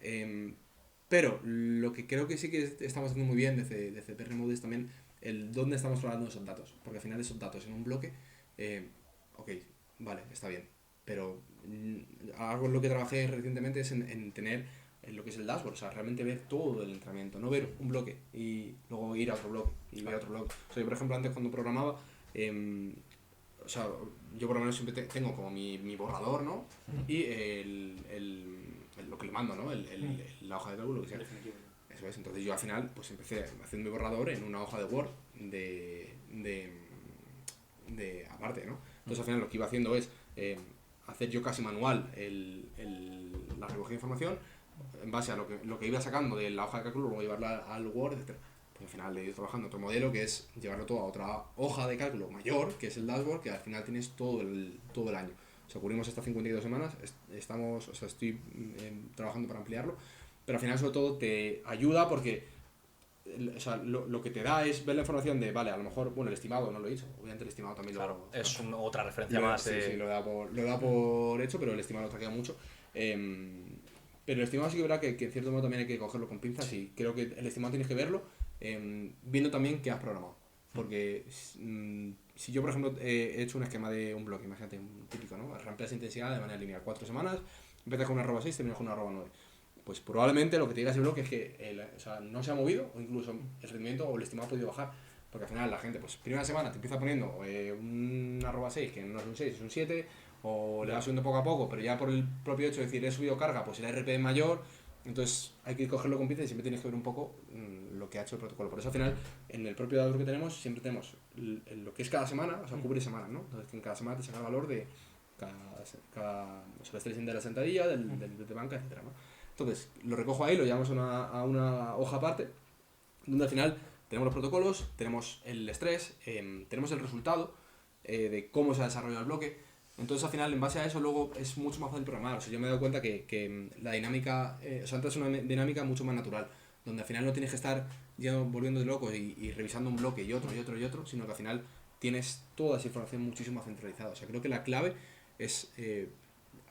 Pero lo que creo que sí que estamos haciendo muy bien desde PR Models también, el dónde estamos trabajando esos datos, porque al final esos datos en un bloque, ok, vale, está bien, pero algo en lo que trabajé recientemente es en tener lo que es el dashboard, o sea, realmente ver todo el entrenamiento, no ver un bloque y luego ir a otro bloque y ver otro bloque. O sea, yo por ejemplo antes cuando programaba, o sea, yo por lo menos siempre tengo como mi borrador, ¿no? Y lo que le mando, ¿no? La hoja de cálculo, lo que sea. Eso es, entonces yo al final pues empecé haciendo mi borrador en una hoja de Word de aparte, ¿no? Entonces al final lo que iba haciendo es hacer yo casi manual la recogida de información en base a lo que iba sacando de la hoja de cálculo, luego llevarla al Word, etc. Pues al final he ido trabajando otro modelo que es llevarlo todo a otra hoja de cálculo mayor, que es el dashboard, que al final tienes todo el año. O sea, cubrimos estas 52 semanas, estoy trabajando para ampliarlo, pero al final sobre todo te ayuda porque o sea, lo que te da es ver la información de, vale, a lo mejor, bueno, el estimado no lo he dicho, obviamente el estimado también claro, es otra referencia más. Sí, lo he dado por hecho, pero el estimado lo traquea mucho. Pero el estimado sí que verá que en cierto modo también hay que cogerlo con pinzas y creo que el estimado tienes que verlo viendo también qué has programado. Porque si yo, por ejemplo, he hecho un esquema de un bloque, imagínate, un típico, ¿no? Rampeas intensidad de manera lineal, 4 semanas, empiezas con una arroba 6, terminas con una arroba 9. Pues probablemente lo que te diga ese bloque es que o sea, no se ha movido o incluso el rendimiento o el estimado ha podido bajar. Porque al final la gente, pues primera semana te empieza poniendo una arroba 6, que no es un 6, es un 7, o le va subiendo poco a poco, pero ya por el propio hecho de decir he subido carga, pues el RP es mayor, entonces hay que cogerlo con pinzas y siempre tienes que ver un poco lo que ha hecho el protocolo. Por eso al final, en el propio dato que tenemos, siempre tenemos lo que es cada semana, o sea, cubre semanas, ¿no? Entonces en cada semana te saca el valor de cada o sea, el stressing de la sentadilla, del de banca, etcétera, ¿no? Entonces lo recojo ahí, lo llevamos a una hoja aparte, donde al final tenemos los protocolos, tenemos el estrés, tenemos el resultado de cómo se ha desarrollado el bloque. Entonces al final en base a eso luego es mucho más fácil programar. O sea, yo me he dado cuenta que la dinámica, o sea, antes es una dinámica mucho más natural, donde al final no tienes que estar ya volviendo de loco y revisando un bloque y otro, sino que al final tienes toda esa información muchísimo más centralizada. O sea, creo que la clave es,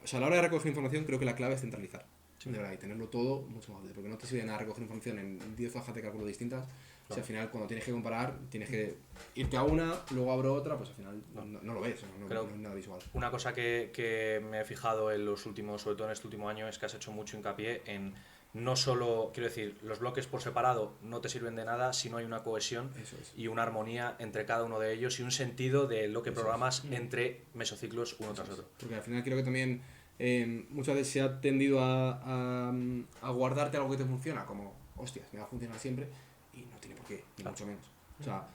o sea, a la hora de recoger información creo que la clave es centralizar. Sí. De verdad, y tenerlo todo mucho más fácil, porque no te sirve nada recoger información en 10 hojas de cálculo distintas. Claro. O sea, al final cuando tienes que comparar, tienes que irte a una, luego abro otra, pues al final no lo ves, no es nada visual. Una cosa que me he fijado en los últimos, sobre todo en este último año, es que has hecho mucho hincapié en no solo, quiero decir, los bloques por separado no te sirven de nada si no hay una cohesión y una armonía entre cada uno de ellos y un sentido de lo que programas entre mesociclos uno tras otro. Porque al final creo que también muchas veces se ha tendido a guardarte algo que te funciona, como, hostias, me va a funcionar siempre, y no tiene por qué, ni mucho menos. O sea,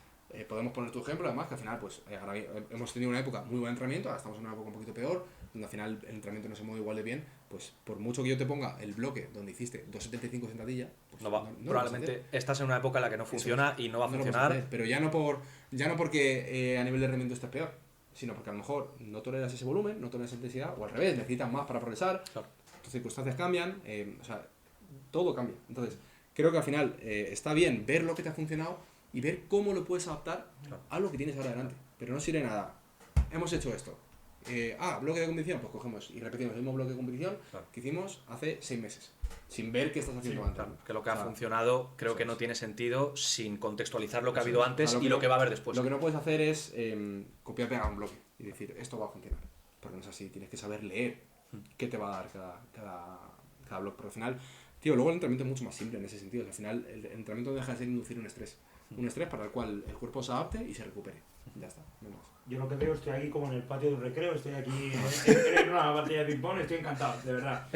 podemos poner tu ejemplo, además, que al final, pues, ahora hemos tenido una época muy buen entrenamiento, ahora estamos en una época un poquito peor, donde al final el entrenamiento no se mueve igual de bien, pues por mucho que yo te ponga el bloque donde hiciste 275 sentadillas, pues no va. no Probablemente estás en una época en la que no funciona y no va a funcionar. Pero ya no porque a nivel de rendimiento estés peor, sino porque a lo mejor no toleras ese volumen, no toleras esa intensidad, o al revés, necesitas más para progresar, claro. Tus circunstancias cambian, o sea, todo cambia. Entonces, creo que al final está bien ver lo que te ha funcionado y ver cómo lo puedes adaptar a lo que tienes ahora delante. Pero no sirve nada. Hemos hecho esto. Bloque de competición, pues cogemos y repetimos el mismo bloque de competición que hicimos hace 6 meses, sin ver qué estás haciendo antes. Claro, que lo que ha funcionado creo que no tiene sentido sin contextualizar lo que ha habido antes y lo que va a haber después. Lo que no puedes hacer es copiar y pegar un bloque y decir, esto va a funcionar. Porque no es así, tienes que saber leer qué te va a dar cada bloque. Pero al final, tío, luego el entrenamiento es mucho más simple en ese sentido. Al final, el entrenamiento deja de ser inducir un estrés. Un estrés para el cual el cuerpo se adapte y se recupere. Ya está, no más. Yo lo que veo, estoy aquí como en el patio del recreo, estoy aquí en una partida de ping-pong, estoy encantado, de verdad.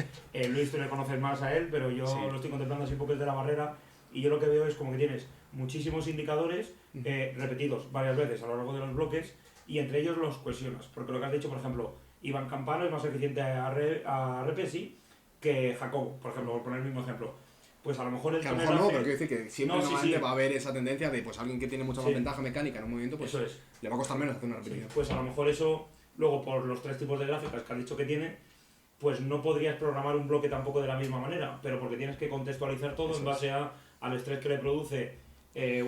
Luis, tú le conoces más a él, pero yo lo estoy contemplando así un poco desde la barrera, y yo lo que veo es como que tienes muchísimos indicadores repetidos varias veces a lo largo de los bloques, y entre ellos los cohesionas. Porque lo que has dicho, por ejemplo, Iván Campano es más eficiente a RPSI que Jacobo, por ejemplo, por poner el mismo ejemplo. Pues a lo mejor el que a lo mejor no, pero quiero decir que siempre va a haber esa tendencia de pues alguien que tiene mucha más ventaja mecánica en un movimiento, pues le va a costar menos hacer una repetición. Pues a lo mejor eso, luego por los 3 tipos de gráficas que has dicho que tiene, pues no podrías programar un bloque tampoco de la misma manera, pero porque tienes que contextualizar todo en base al estrés que le produce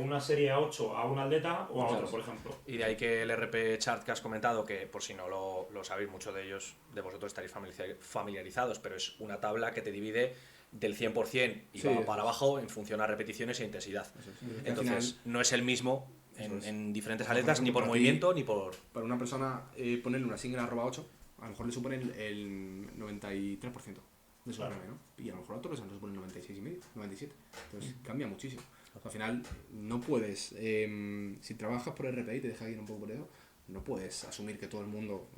una serie A8 a un atleta o a otro, por ejemplo. Y de ahí que el RP chart que has comentado, que por si no lo sabéis, muchos de vosotros estaréis familiarizados, pero es una tabla que te divide del 100% y va para abajo en función a repeticiones e intensidad. Entonces, no es el mismo en diferentes atletas, ni por movimiento, ni por... Para una persona, ponerle una single @8, a lo mejor le supone el 93% de su RM, ¿no? Y a lo mejor a otros le supone el 96,5, 97. Entonces, cambia muchísimo. Al final, no puedes, si trabajas por RPI y te dejas ir un poco por eso, no puedes asumir que todo el mundo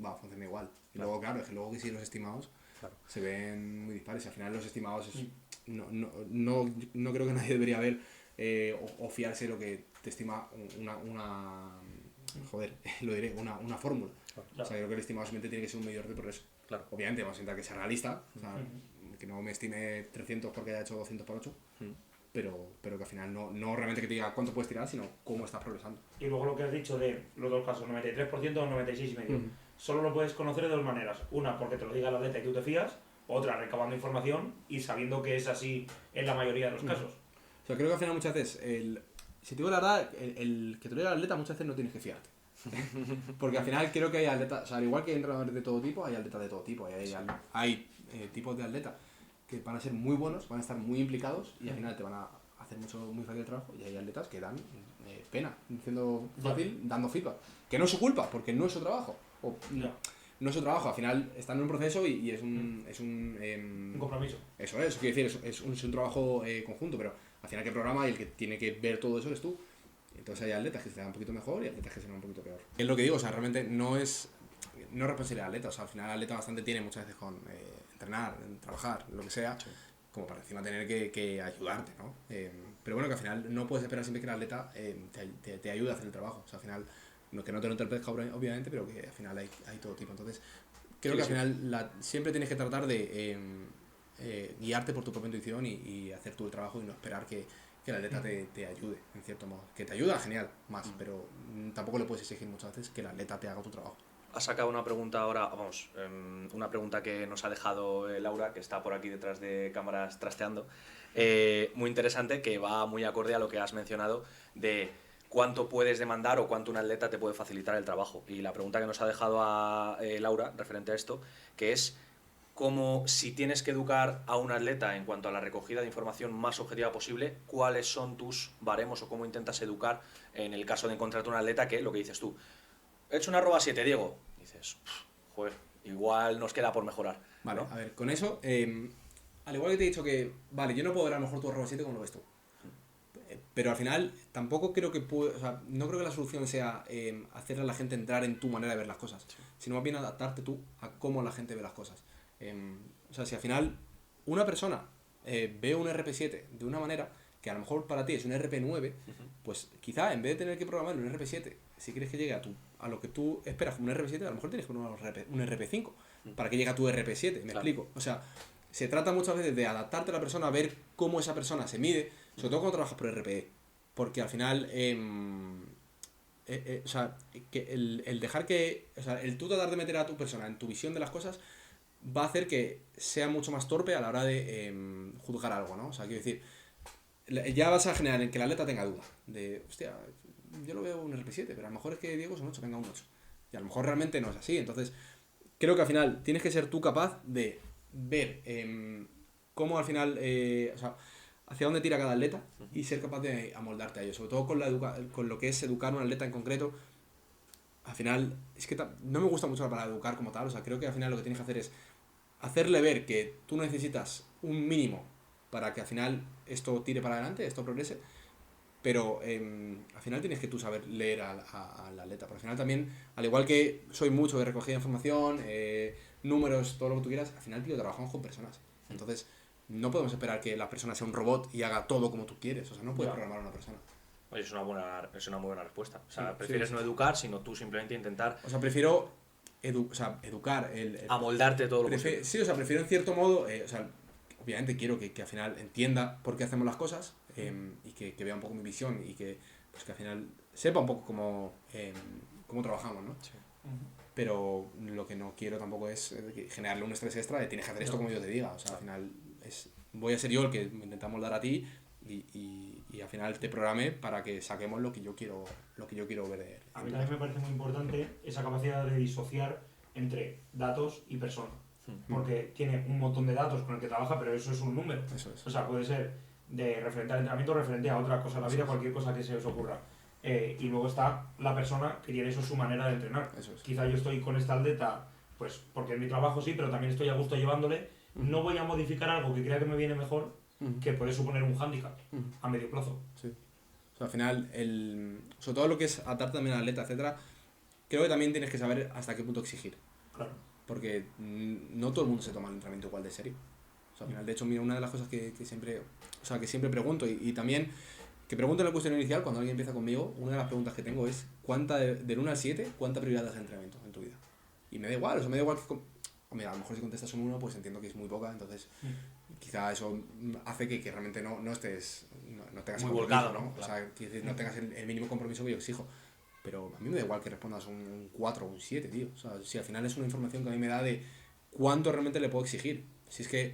va a funcionar igual. Y luego, claro, es que luego que sí los estimados se ven muy dispares. Al final los estimados no creo que nadie debería ver o fiarse de lo que te estima una fórmula. O sea, creo que el estimado simplemente tiene que ser un medidor de progreso. Obviamente vamos a intentar que sea realista, o sea, que no me estime 300 porque haya hecho 200 por 8. Pero que al final no realmente que te diga cuánto puedes tirar, sino cómo estás progresando. Y luego lo que has dicho de los dos casos, 93% o 96,5%, solo lo puedes conocer de dos maneras. Una, porque te lo diga el atleta y tú te fías, otra, recabando información y sabiendo que es así en la mayoría de los casos. O sea, creo que al final muchas veces, si te digo la verdad, el que te lo diga el atleta muchas veces no tienes que fiarte. Porque al final creo que hay atletas, o sea, al igual que hay entrenadores de todo tipo, hay atletas de todo tipo. Hay tipos de atletas que van a ser muy buenos, van a estar muy implicados y al final te van a hacer muy fácil el trabajo, y hay atletas que dan pena, siendo fácil, dando feedback. Que no es su culpa, porque no es su trabajo. No es su trabajo, al final están en un proceso y es un compromiso. Eso quiere decir, es un trabajo conjunto, pero al final que programa y el que tiene que ver todo eso eres tú. Entonces hay atletas que se dan un poquito mejor y atletas que se dan un poquito peor. Es lo que digo, o sea, realmente no es responsabilidad del atleta, o sea, al final el atleta bastante tiene muchas veces con entrenar, trabajar, lo que sea, como para encima tener que ayudarte, ¿no? Pero bueno, que al final no puedes esperar siempre que el atleta te ayude a hacer el trabajo, o sea, al final, que no te lo entorpezca obviamente, pero que al final hay todo tipo. Entonces, creo que al final siempre tienes que tratar de guiarte por tu propia intuición y hacer tú el trabajo y no esperar que el atleta te ayude, en cierto modo. Que te ayuda, genial, más, pero tampoco le puedes exigir muchas veces que el atleta te haga tu trabajo. Has sacado una pregunta ahora, una pregunta que nos ha dejado Laura, que está por aquí detrás de cámaras trasteando, muy interesante, que va muy acorde a lo que has mencionado de cuánto puedes demandar o cuánto un atleta te puede facilitar el trabajo. Y la pregunta que nos ha dejado a Laura, referente a esto, que es como si tienes que educar a un atleta en cuanto a la recogida de información más objetiva posible, ¿cuáles son tus baremos o cómo intentas educar en el caso de encontrarte un atleta que, lo que dices tú, he hecho una @7, Diego? Dices, joder, igual nos queda por mejorar. Vale, ¿no? A ver, con eso, al igual que te he dicho que, vale, yo no puedo ver a lo mejor tu @7 como lo ves tú. Pero al final, tampoco creo que no creo que la solución sea hacer a la gente entrar en tu manera de ver las cosas, sino más bien adaptarte tú a cómo la gente ve las cosas. O sea, si al final una persona ve un RP7 de una manera que a lo mejor para ti es un RP9, pues quizá en vez de tener que programar un RP7 si quieres que llegue a lo que tú esperas como un RP7, a lo mejor tienes que poner un RP5 para que llegue a tu RP7, ¿me explico? O sea, se trata muchas veces de adaptarte a la persona, a ver cómo esa persona se mide, sobre todo cuando trabajas por RPE, porque al final, o sea, que el dejar que, o sea, el tú tratar de meter a tu persona en tu visión de las cosas va a hacer que sea mucho más torpe a la hora de juzgar algo, ¿no? O sea, quiero decir, ya vas a generar en que el atleta tenga duda de, hostia, yo lo veo un RP7, pero a lo mejor es que Diego es un 8, venga un 8. Y a lo mejor realmente no es así. Entonces, creo que al final tienes que ser tú capaz de ver cómo al final, o sea, hacia dónde tira cada atleta y ser capaz de amoldarte a ello. Sobre todo con lo que es educar a un atleta en concreto. Al final, es que no me gusta mucho la palabra educar como tal. O sea, creo que al final lo que tienes que hacer es hacerle ver que tú necesitas un mínimo para que al final esto tire para adelante, esto progrese, pero al final tienes que tú saber leer al atleta. Porque al final también, al igual que soy mucho de recogida de información, números, todo lo que tú quieras, al final, tío, trabajamos con personas. Entonces, no podemos esperar que la persona sea un robot y haga todo como tú quieres. O sea, no puedes programar a una persona. Oye, es una muy buena respuesta. O sea, prefieres no educar, sino tú simplemente intentar... O sea, prefiero educar. Amoldarte todo lo posible. Sí, o sea, prefiero en cierto modo... o sea, obviamente quiero que al final entienda por qué hacemos las cosas y que vea un poco mi visión y que, pues, que al final sepa un poco cómo trabajamos, ¿no? Sí. Pero lo que no quiero tampoco es generarle un estrés extra de tienes que hacer esto como yo te diga. O sea, al final voy a ser yo el que intentamos dar a ti y al final te programe para que saquemos lo que yo quiero ver de él. A mí también me parece muy importante esa capacidad de disociar entre datos y persona. Porque tiene un montón de datos con el que trabaja, pero eso es un número. Eso es. O sea, puede ser de referente al entrenamiento, referente a otra cosa en la vida, cualquier cosa que se os ocurra. Y luego está la persona que tiene eso su manera de entrenar. Eso es. Quizá yo estoy con esta atleta, pues porque en mi trabajo sí, pero también estoy a gusto llevándole. No voy a modificar algo que crea que me viene mejor, que puede suponer un hándicap a medio plazo. Sí. O sea, al final, sobre todo lo que es adaptarte también al atleta, etcétera, creo que también tienes que saber hasta qué punto exigir. Claro. Porque no todo el mundo se toma el entrenamiento igual de serio. O sea, al final, de hecho, mira, una de las cosas que siempre pregunto y también que pregunto en la cuestión inicial cuando alguien empieza conmigo, una de las preguntas que tengo es del 1 al 7, ¿cuánta prioridad das al entrenamiento en tu vida? Y me da igual, o sea, me da igual que... Hombre, a lo mejor si contestas un 1, pues entiendo que es muy poca, entonces quizá eso hace que realmente no estés... No tengas muy volcado, ¿no? Claro. O sea, que no tengas el mínimo compromiso que yo exijo. Pero a mí me da igual que respondas un 4 o un 7, tío. O sea, si al final es una información que a mí me da de cuánto realmente le puedo exigir. Si es que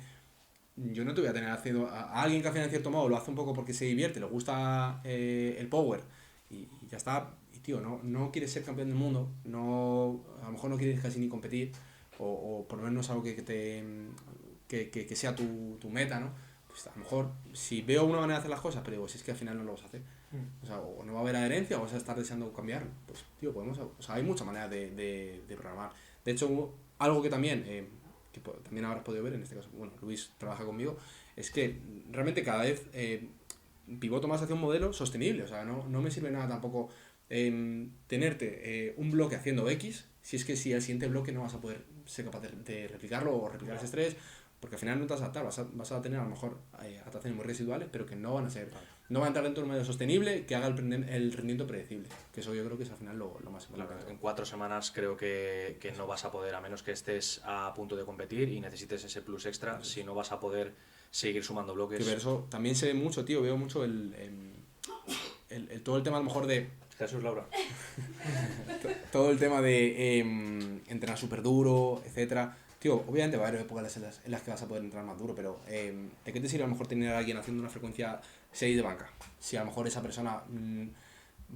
yo no te voy a tener a alguien que al final en cierto modo lo hace un poco porque se divierte, le gusta el power y ya está. Y tío, no quieres ser campeón del mundo, a lo mejor no quieres casi ni competir o por lo menos algo que sea tu meta, ¿no? Pues a lo mejor si veo una manera de hacer las cosas, pero digo, si es que al final no lo vas a hacer. O sea, o no va a haber adherencia o vas a estar deseando cambiarlo. Pues, tío, hay muchas maneras de programar. De hecho, algo que también, que también habrás podido ver, en este caso, bueno, Luis trabaja conmigo, es que realmente cada vez pivoto más hacia un modelo sostenible. O sea, no me sirve nada tampoco tenerte un bloque haciendo X, si el siguiente bloque no vas a poder ser capaz de replicarlo o replicar ese estrés, porque al final no te vas a adaptar, vas a tener a lo mejor adaptaciones muy residuales, pero que no van a entrar dentro de un medio sostenible que haga el rendimiento predecible, que eso yo creo que es al final lo más importante. Claro, en 4 semanas creo que no vas a poder, a menos que estés a punto de competir y necesites ese plus extra, si no vas a poder seguir sumando bloques. Pero eso también se ve mucho, tío, veo mucho todo el tema a lo mejor de... Jesús, Laura. Todo el tema de entrenar súper duro, etcétera. Tío, obviamente va a haber épocas en las que vas a poder entrar más duro, pero ¿de qué te sirve a lo mejor tener a alguien haciendo una frecuencia 6 de banca? Si a lo mejor esa persona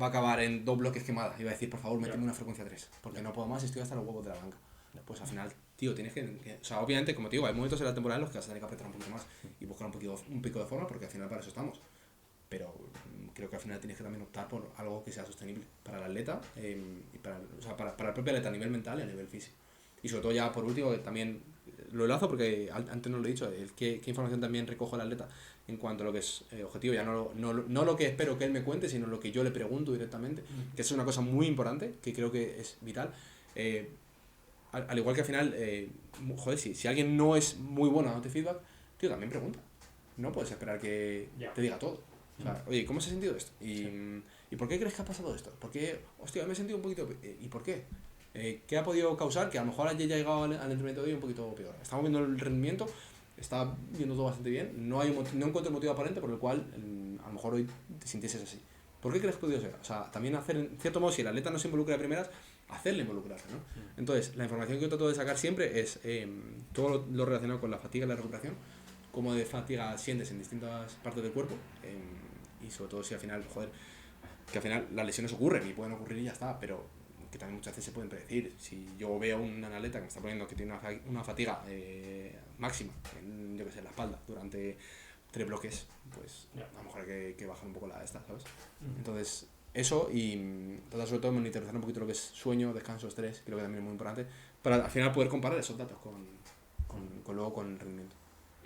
va a acabar en 2 bloques quemadas y va a decir, por favor, méteme una frecuencia 3, porque no puedo más y estoy hasta los huevos de la banca. Pues al final, tío, tienes que... O sea, obviamente, como te digo, hay momentos en la temporada en los que vas a tener que apretar un poquito más y buscar un pico de forma, porque al final para eso estamos. Pero creo que al final tienes que también optar por algo que sea sostenible para el atleta y para el propio atleta a nivel mental y a nivel físico. Y sobre todo ya por último, también lo enlazo porque antes no lo he dicho, qué información también recojo el atleta en cuanto a lo que es objetivo, ya no lo que espero que él me cuente, sino lo que yo le pregunto directamente, que es una cosa muy importante, que creo que es vital. Al igual que al final, si alguien no es muy bueno dándote feedback, tío, también pregunta. No puedes esperar que te diga todo. O sea, oye, ¿cómo se ha sentido esto? ¿Y por qué crees que ha pasado esto? ¿Por qué? Hostia, me he sentido un poquito... ¿Y por qué? ¿Qué ha podido causar que a lo mejor haya llegado al entrenamiento de hoy un poquito peor? Estamos viendo el rendimiento, está viendo todo bastante bien, no encuentro el motivo aparente por el cual a lo mejor hoy te sintieses así. ¿Por qué crees que ha podido ser? O sea, también hacer, en cierto modo, si el atleta no se involucra de primeras, hacerle involucrarse, ¿no? Entonces, la información que yo trato de sacar siempre es todo lo relacionado con la fatiga y la recuperación, cómo de fatiga sientes en distintas partes del cuerpo, y sobre todo si al final, joder, que al final las lesiones ocurren y pueden ocurrir y ya está, pero que también muchas veces se pueden predecir. Si yo veo a un atleta que me está poniendo que tiene una fatiga máxima, yo que sé, en la espalda, durante 3 bloques, pues a lo mejor hay que bajar un poco la esta, ¿sabes? Entonces, eso y tratar sobre todo de monitorizar un poquito lo que es sueño, descanso, estrés, creo que también es muy importante, para al final poder comparar esos datos luego con el rendimiento.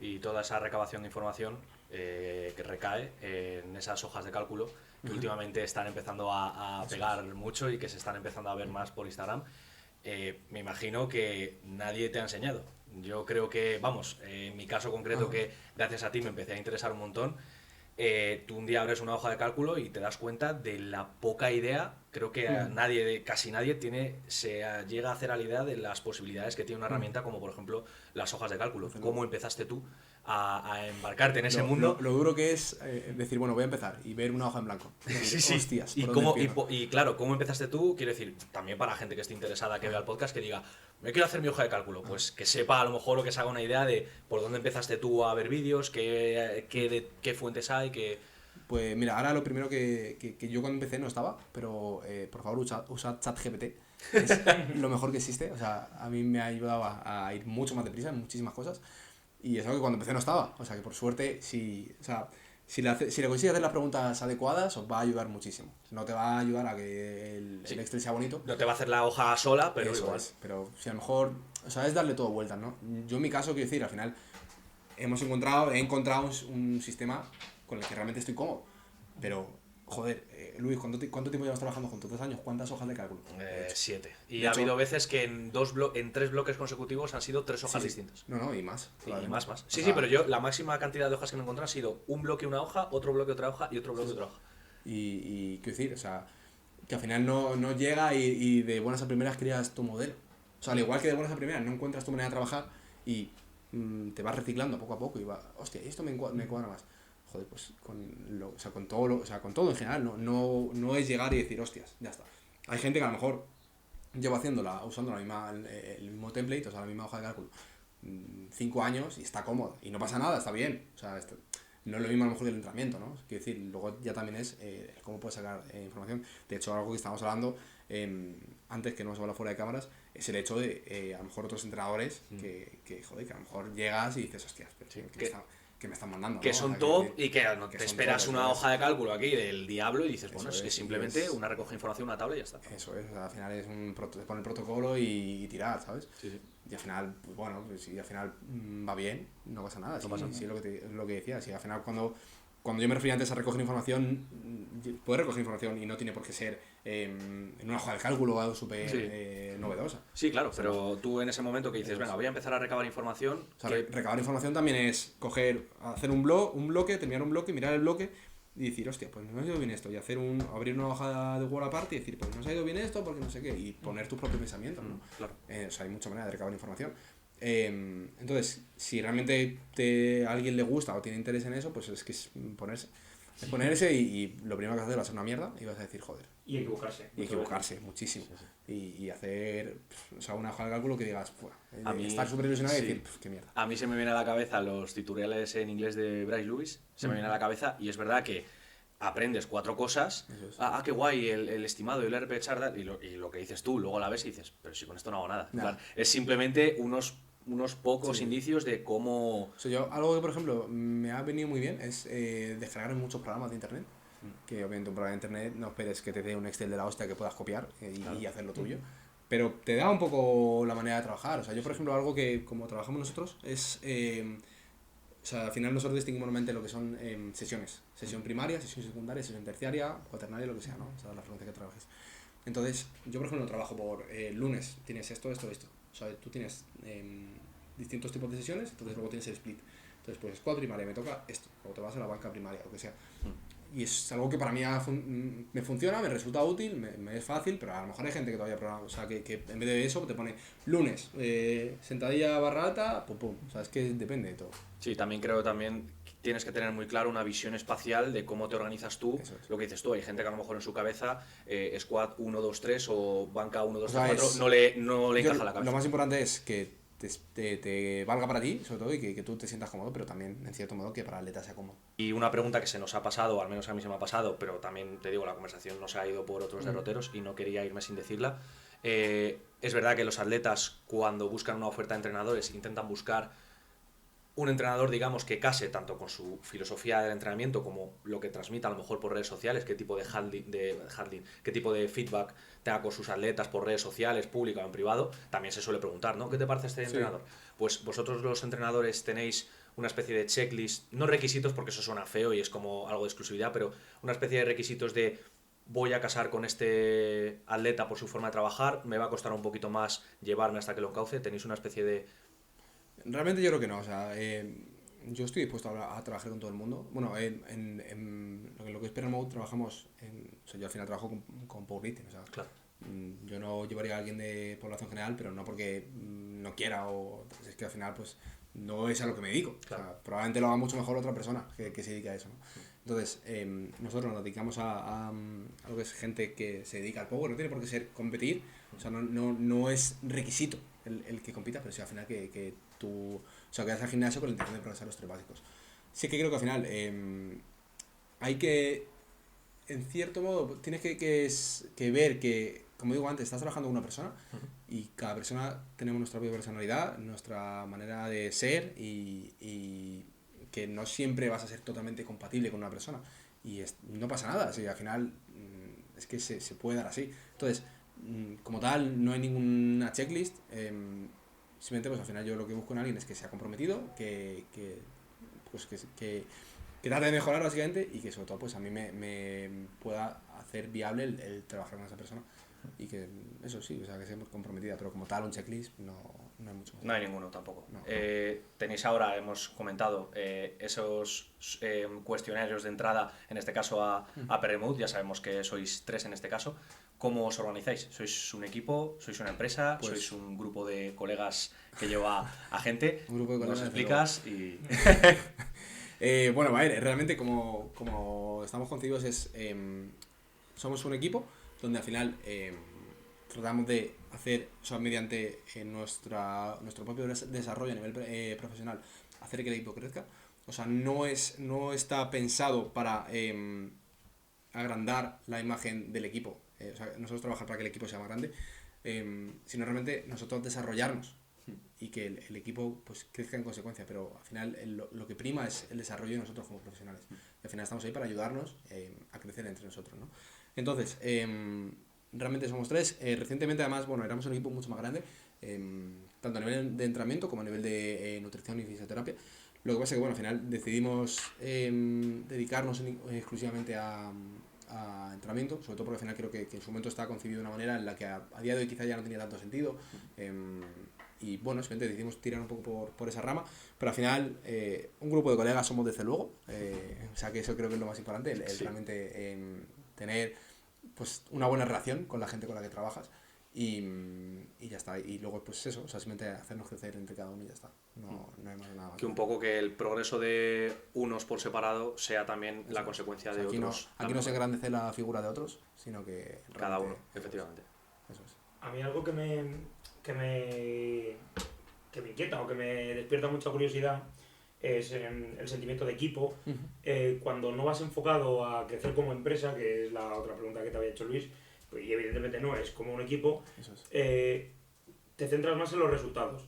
Y toda esa recabación de información que recae en esas hojas de cálculo que últimamente están empezando a pegar mucho y que se están empezando a ver más por Instagram, me imagino que nadie te ha enseñado. Yo creo que, vamos, en mi caso concreto, que gracias a ti me empecé a interesar un montón, tú un día abres una hoja de cálculo y te das cuenta de la poca idea, creo que casi nadie se llega a hacer a la idea de las posibilidades que tiene una herramienta como por ejemplo las hojas de cálculo. ¿Cómo empezaste tú a embarcarte en ese mundo? Lo duro que es decir, bueno, voy a empezar y ver una hoja en blanco. Sí. Hostias, y claro, ¿cómo empezaste tú? Quiero decir, también para gente que esté interesada, que vea el podcast, que diga, me quiero hacer mi hoja de cálculo, pues que sepa a lo mejor o que se haga una idea de por dónde empezaste tú a ver vídeos, qué fuentes hay, Pues mira, ahora lo primero que yo cuando empecé no estaba, pero por favor usa ChatGPT, es lo mejor que existe. O sea, a mí me ha ayudado a ir mucho más deprisa en muchísimas cosas y es algo que cuando empecé no estaba. O sea, que por suerte, si le consigues hacer las preguntas adecuadas, os va a ayudar muchísimo. No te va a ayudar a que el Excel sea bonito. No te va a hacer la hoja sola, pero eso igual. Pero si a lo mejor, o sea, es darle todo vueltas, ¿no? Yo en mi caso, quiero decir, al final he encontrado un sistema con el que realmente estoy cómodo. Pero, joder, Luis, ¿cuánto tiempo llevas trabajando juntos? 2 años. ¿Cuántas hojas de cálculo? 7. Y ha habido veces que en 3 bloques consecutivos han sido 3 hojas distintas. No, y más. Y más. Sí, pero yo la máxima cantidad de hojas que me he encontrado ha sido un bloque una hoja, otro bloque otra hoja y otro bloque otra hoja. Y quiero decir, o sea, que al final no llega y de buenas a primeras creas tu modelo. O sea, al igual que de buenas a primeras no encuentras tu manera de trabajar y te vas reciclando poco a poco y hostia, esto me cuadra más. Joder, pues con todo en general, no es llegar y decir, hostias, ya está. Hay gente que a lo mejor lleva usando el mismo template, o sea, la misma hoja de cálculo, 5 años y está cómodo. Y no pasa nada, está bien. O sea, no es lo mismo a lo mejor del entrenamiento, ¿no? Quiero decir, luego ya también es cómo puedes sacar información. De hecho, algo que estábamos hablando antes, que no hemos hablado fuera de cámaras, es el hecho de a lo mejor otros entrenadores que joder, que a lo mejor llegas y dices, hostias, pero que me están mandando, que ¿no? son top y que no te esperas top, una hoja de cálculo aquí del diablo y dices, bueno, es que simplemente una recoge información, una tabla y ya está. Eso es, o sea, al final es te pone el protocolo y tirar, ¿sabes? Sí. Y al final, pues bueno, si al final va bien, no pasa nada. No pasa nada. Sí, es lo que decía, si al final cuando yo me refería antes a recoger información, puedes recoger información y no tiene por qué ser en una hoja de cálculo o algo súper novedosa. Sí, claro, pero tú en ese momento que dices, venga, voy a empezar a recabar información. O sea, recabar información también es hacer un bloque, terminar un bloque, mirar el bloque y decir, hostia, pues no ha ido bien esto. Y abrir una hoja de Word aparte y decir, pues no se ha ido bien esto porque no sé qué. Y poner tus propios pensamientos, ¿no? Claro. O sea, hay mucha manera de recabar información. Entonces, si realmente a alguien le gusta o tiene interés en eso, pues es que es ponerse y lo primero que hacer va a ser una mierda y vas a decir, joder. Y equivocarse. Muchísimo. Y hacer una hoja de cálculo que digas, estar súper ilusionado y decir, qué mierda. A mí se me viene a la cabeza los tutoriales en inglés de Bryce Lewis, se me viene a la cabeza y es verdad que aprendes 4 cosas, qué guay, el estimado y el RP chart, y lo que dices tú, luego la ves y dices, pero si con esto no hago nada. Claro, es simplemente unos pocos indicios de cómo... Algo que, por ejemplo, me ha venido muy bien es descargar muchos programas de internet, que obviamente un programa de internet no esperes que te dé un Excel de la hostia que puedas copiar y hacer lo tuyo, pero te da un poco la manera de trabajar. O sea, yo, por ejemplo, algo que como trabajamos nosotros es... o sea, al final nosotros distinguimos normalmente lo que son sesiones. Sesión primaria, sesión secundaria, sesión terciaria, cuaternaria, lo que sea, ¿no? O sea, la frecuencia que trabajes. Entonces, yo, por ejemplo, trabajo por lunes, tienes esto. O sea, tú tienes distintos tipos de sesiones, entonces luego tienes el split. Entonces, pues es 4 primaria, me toca esto. O te vas a la banca primaria, lo que sea. y es algo que para mí me funciona, me resulta útil, me es fácil, pero a lo mejor hay gente que todavía programa, o sea, que en vez de eso te pone lunes, sentadilla barra alta, pum pum, o sea, es que depende de todo. Sí, también creo tienes que tener muy claro una visión espacial de cómo te organizas tú. Es. Lo que dices tú, hay gente que a lo mejor en su cabeza squat 1, 2, 3 o banca 1, 2, 3, O sea, 4 no le encaja la cabeza. Lo más importante es que te valga para ti, sobre todo, y que tú te sientas cómodo, pero también, en cierto modo, que para el atleta sea cómodo. Y una pregunta que se nos ha pasado, o al menos a mí se me ha pasado, pero también te digo, la conversación no se ha ido por otros derroteros y no quería irme sin decirla. Es verdad que los atletas, cuando buscan una oferta de entrenadores, intentan buscar un entrenador, digamos, que case tanto con su filosofía del entrenamiento como lo que transmita a lo mejor por redes sociales, qué tipo de handling, qué tipo de feedback tenga con sus atletas por redes sociales, pública o en privado. También se suele preguntar, ¿no? ¿Qué te parece este entrenador? Pues vosotros los entrenadores tenéis una especie de checklist, no requisitos porque eso suena feo y es como algo de exclusividad, pero una especie de requisitos de voy a casar con este atleta por su forma de trabajar, me va a costar un poquito más llevarme hasta que lo encauce. ¿Tenéis una especie de...? Realmente yo creo que no, o sea, yo estoy dispuesto a trabajar con todo el mundo. Bueno, en lo que es Peermode trabajamos, o sea, yo al final trabajo con powerlifting, o sea, Claro. Yo no llevaría a alguien de población general, pero no porque no quiera, o es que al final pues no es a lo que me dedico. Claro. O sea, probablemente lo haga mucho mejor otra persona que se dedica a eso, ¿no? Entonces, nosotros nos dedicamos a lo que es gente que se dedica al power, no tiene por qué ser competir, o sea, no es requisito el que compita, pero sí al final que tú, o sea, que vas al gimnasio con la intención de progresar los 3 básicos. Sí que creo que al final hay que, en cierto modo, tienes que ver que, como digo antes, estás trabajando con una persona y cada persona tenemos nuestra propia personalidad, nuestra manera de ser y que no siempre vas a ser totalmente compatible con una persona y no pasa nada, si al final es que se puede dar así. Entonces, como tal, no hay ninguna checklist, simplemente pues al final yo lo que busco en alguien es que sea comprometido, que trate de mejorar básicamente y que sobre todo pues a mí me pueda hacer viable el trabajar con esa persona y que eso sí, o sea, que sea comprometida, pero como tal un checklist no hay mucho más. No hay ninguno tampoco. No. Tenéis ahora, hemos comentado, esos cuestionarios de entrada, en este caso a Peermode, ya sabemos que sois 3 en este caso. ¿Cómo os organizáis? ¿Sois un equipo? ¿Sois una empresa? Pues, ¿sois un grupo de colegas que lleva a gente? Un grupo de colegas. Nos explicas y... Bueno, a ver, realmente como estamos concebidos somos un equipo donde al final tratamos de hacer, o sea, mediante nuestro propio desarrollo a nivel profesional, hacer que el equipo crezca. O sea, no está pensado para agrandar la imagen del equipo. O sea, nosotros trabajar para que el equipo sea más grande, sino realmente nosotros desarrollarnos y que el equipo pues crezca en consecuencia, pero al final lo que prima es el desarrollo de nosotros como profesionales. Y al final estamos ahí para ayudarnos a crecer entre nosotros, ¿no? Entonces, realmente somos 3. Recientemente, además, bueno, éramos un equipo mucho más grande, tanto a nivel de entrenamiento como a nivel de nutrición y fisioterapia. Lo que pasa es que, bueno, al final decidimos dedicarnos exclusivamente a entrenamiento, sobre todo porque al final creo que en su momento estaba concebido de una manera en la que a día de hoy quizá ya no tenía tanto sentido. Y bueno, simplemente decidimos tirar un poco por esa rama, pero al final un grupo de colegas somos desde luego, o sea que eso creo que es lo más importante, el realmente tener pues una buena relación con la gente con la que trabajas y ya está, y luego pues eso, o sea, simplemente hacernos crecer entre cada uno y ya está, no hay más nada más. Que un poco que el progreso de unos por separado sea también la consecuencia de otros. Aquí no se engrandece la figura de otros, sino que cada uno, efectivamente. Eso es. A mí algo que me inquieta o que me despierta mucha curiosidad es el sentimiento de equipo. Cuando no vas enfocado a crecer como empresa, que es la otra pregunta que te había hecho Luis, pues, y evidentemente no es como un equipo, te centras más en los resultados.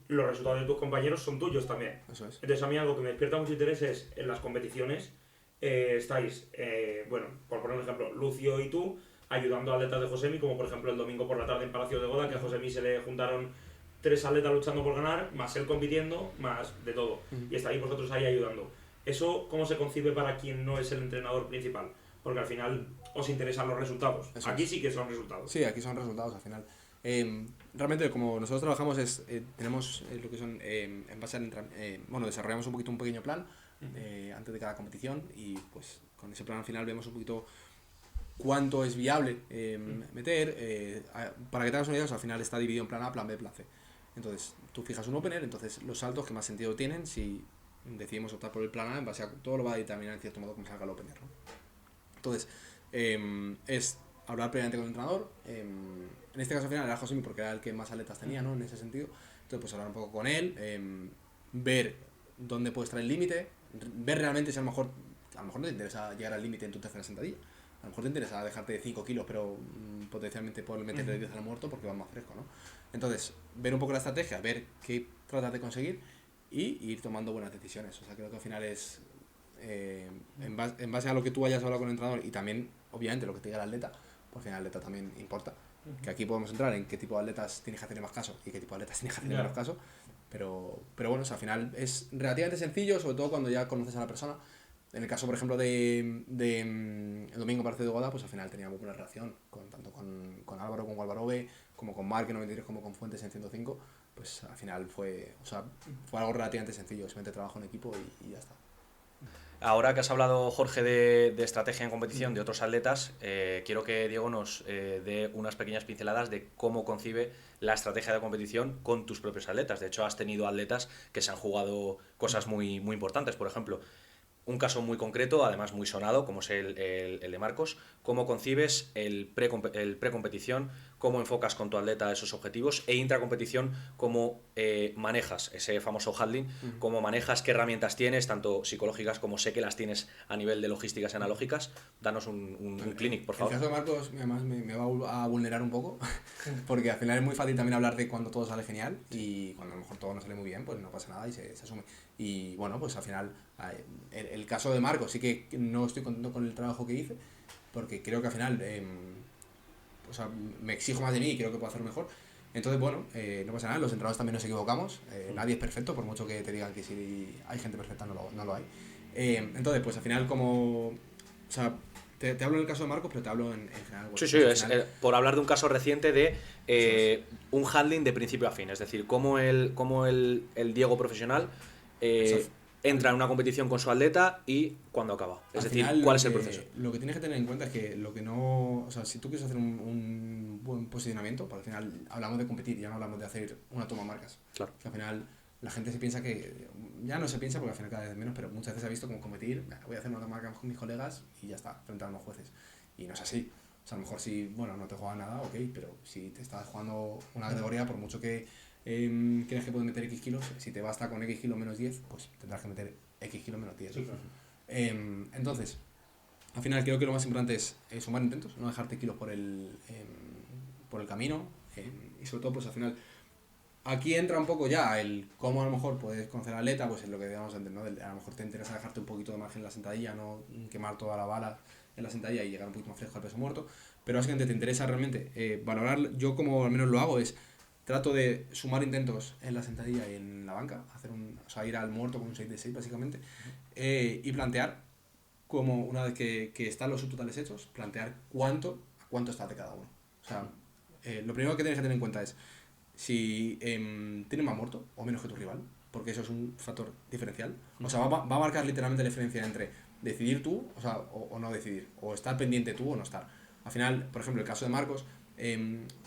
Los resultados de tus compañeros son tuyos también. Eso es. Entonces a mí algo que me despierta mucho interés es en las competiciones estáis, bueno, por poner un ejemplo, Lucio y tú ayudando a atletas de Josemi, como por ejemplo el domingo por la tarde en Palacio de Goda, que a Josemi se le juntaron 3 atletas luchando por ganar, más él compitiendo, más de todo. Y estáis vosotros ahí ayudando. ¿Eso cómo se concibe para quien no es el entrenador principal? Porque al final os interesan los resultados. Eso aquí sí que son resultados. Sí, aquí son resultados al final. Realmente como nosotros trabajamos tenemos lo que son en base al bueno, desarrollamos un pequeño plan antes de cada competición y pues con ese plan al final vemos un poquito cuánto es viable meter. Para que te hagas una idea, al final está dividido en plan A, plan B, plan C. Entonces, tú fijas un opener, entonces los saltos que más sentido tienen si decidimos optar por el plan A, en base a todo lo va a determinar en cierto modo cómo salga el opener, ¿no? Entonces, es hablar previamente con el entrenador. En este caso al final era Josemi porque era el que más atletas tenía, ¿no? En ese sentido. Entonces, pues hablar un poco con él, ver dónde puede estar el límite, ver realmente si a lo mejor no te interesa llegar al límite en tu tercera sentadilla. A lo mejor te interesa dejarte 5 kilos, pero potencialmente poder meterle 10 al muerto porque va más fresco, ¿no? Entonces, ver un poco la estrategia, ver qué tratas de conseguir y ir tomando buenas decisiones. O sea, creo que al final es en base a lo que tú hayas hablado con el entrenador y también, obviamente, lo que te diga el atleta, pues al final el atleta también importa. Que aquí podemos entrar en qué tipo de atletas tienes que hacerle más caso y qué tipo de atletas tienes que hacerle menos caso. Pero bueno, o sea, al final es relativamente sencillo, sobre todo cuando ya conoces a la persona. En el caso, por ejemplo, de el domingo partido de Goda, pues al final teníamos buena relación, tanto con Álvaro, con Álvaro B, como con Marc en 93, como con Fuentes en 105. Pues al final fue algo relativamente sencillo, simplemente trabajo en equipo y ya está. Ahora que has hablado, Jorge, de estrategia en competición de otros atletas, quiero que Diego nos dé unas pequeñas pinceladas de cómo concibe la estrategia de competición con tus propios atletas. De hecho, has tenido atletas que se han jugado cosas muy, muy importantes. Por ejemplo, un caso muy concreto, además muy sonado, como es el de Marcos. ¿Cómo concibes el precompetición? ¿Cómo enfocas con tu atleta esos objetivos? E intracompetición, ¿cómo manejas ese famoso handling? ¿Cómo manejas? ¿Qué herramientas tienes, tanto psicológicas como sé que las tienes a nivel de logísticas y analógicas? Danos un clinic, por favor. El caso de Marcos, además, me va a vulnerar un poco, porque al final es muy fácil también hablar de cuando todo sale genial y cuando a lo mejor todo no sale muy bien, pues no pasa nada y se asume. Y bueno, pues al final, el caso de Marcos sí que no estoy contento con el trabajo que hice, porque creo que al final me exijo más de mí y creo que puedo hacerlo mejor. Entonces, bueno, no pasa nada, los entrenadores también nos equivocamos, nadie es perfecto, por mucho que te digan que si hay gente perfecta, no lo hay. Entonces, pues al final te hablo en el caso de Marcos, pero te hablo en general. Sí, final, por hablar de un caso reciente de un handling de principio a fin, es decir, cómo el Diego profesional entra en una competición con su atleta y cuándo acaba. Es decir, final, ¿cuál es el proceso? Lo que tienes que tener en cuenta es que lo que no... O sea, si tú quieres hacer un buen posicionamiento, pues al final hablamos de competir, ya no hablamos de hacer una toma marcas. Claro. Que al final la gente se piensa que... Ya no se piensa porque al final cada vez menos, pero muchas veces se ha visto como competir, voy a hacer una toma marca con mis colegas y ya está, frente a los jueces. Y no es así. O sea, a lo mejor si, bueno, no te juegas nada, ok, pero si te estás jugando una categoría, por mucho que crees que puedes meter X kilos, si te basta con X kilos menos 10, pues tendrás que meter X kilos menos 10. Sí, claro. Entonces, al final creo que lo más importante es sumar intentos, no dejarte kilos por el camino, y sobre todo, pues al final, aquí entra un poco ya el cómo a lo mejor puedes conocer al atleta, pues es lo que digamos antes, ¿no? A lo mejor te interesa dejarte un poquito de margen en la sentadilla, no quemar toda la bala en la sentadilla y llegar un poquito más fresco al peso muerto, pero básicamente te interesa realmente valorar, yo como al menos lo hago es trato de sumar intentos en la sentadilla y en la banca, ir al muerto con un 6 de 6 básicamente, y plantear como una vez que están los subtotales hechos, plantear cuánto está de cada uno. O sea, lo primero que tienes que tener en cuenta es si tienes más muerto o menos que tu rival, porque eso es un factor diferencial. O sea, va a marcar literalmente la diferencia entre decidir tú, o no decidir, o estar pendiente tú o no estar. Al final, por ejemplo, el caso de Marcos,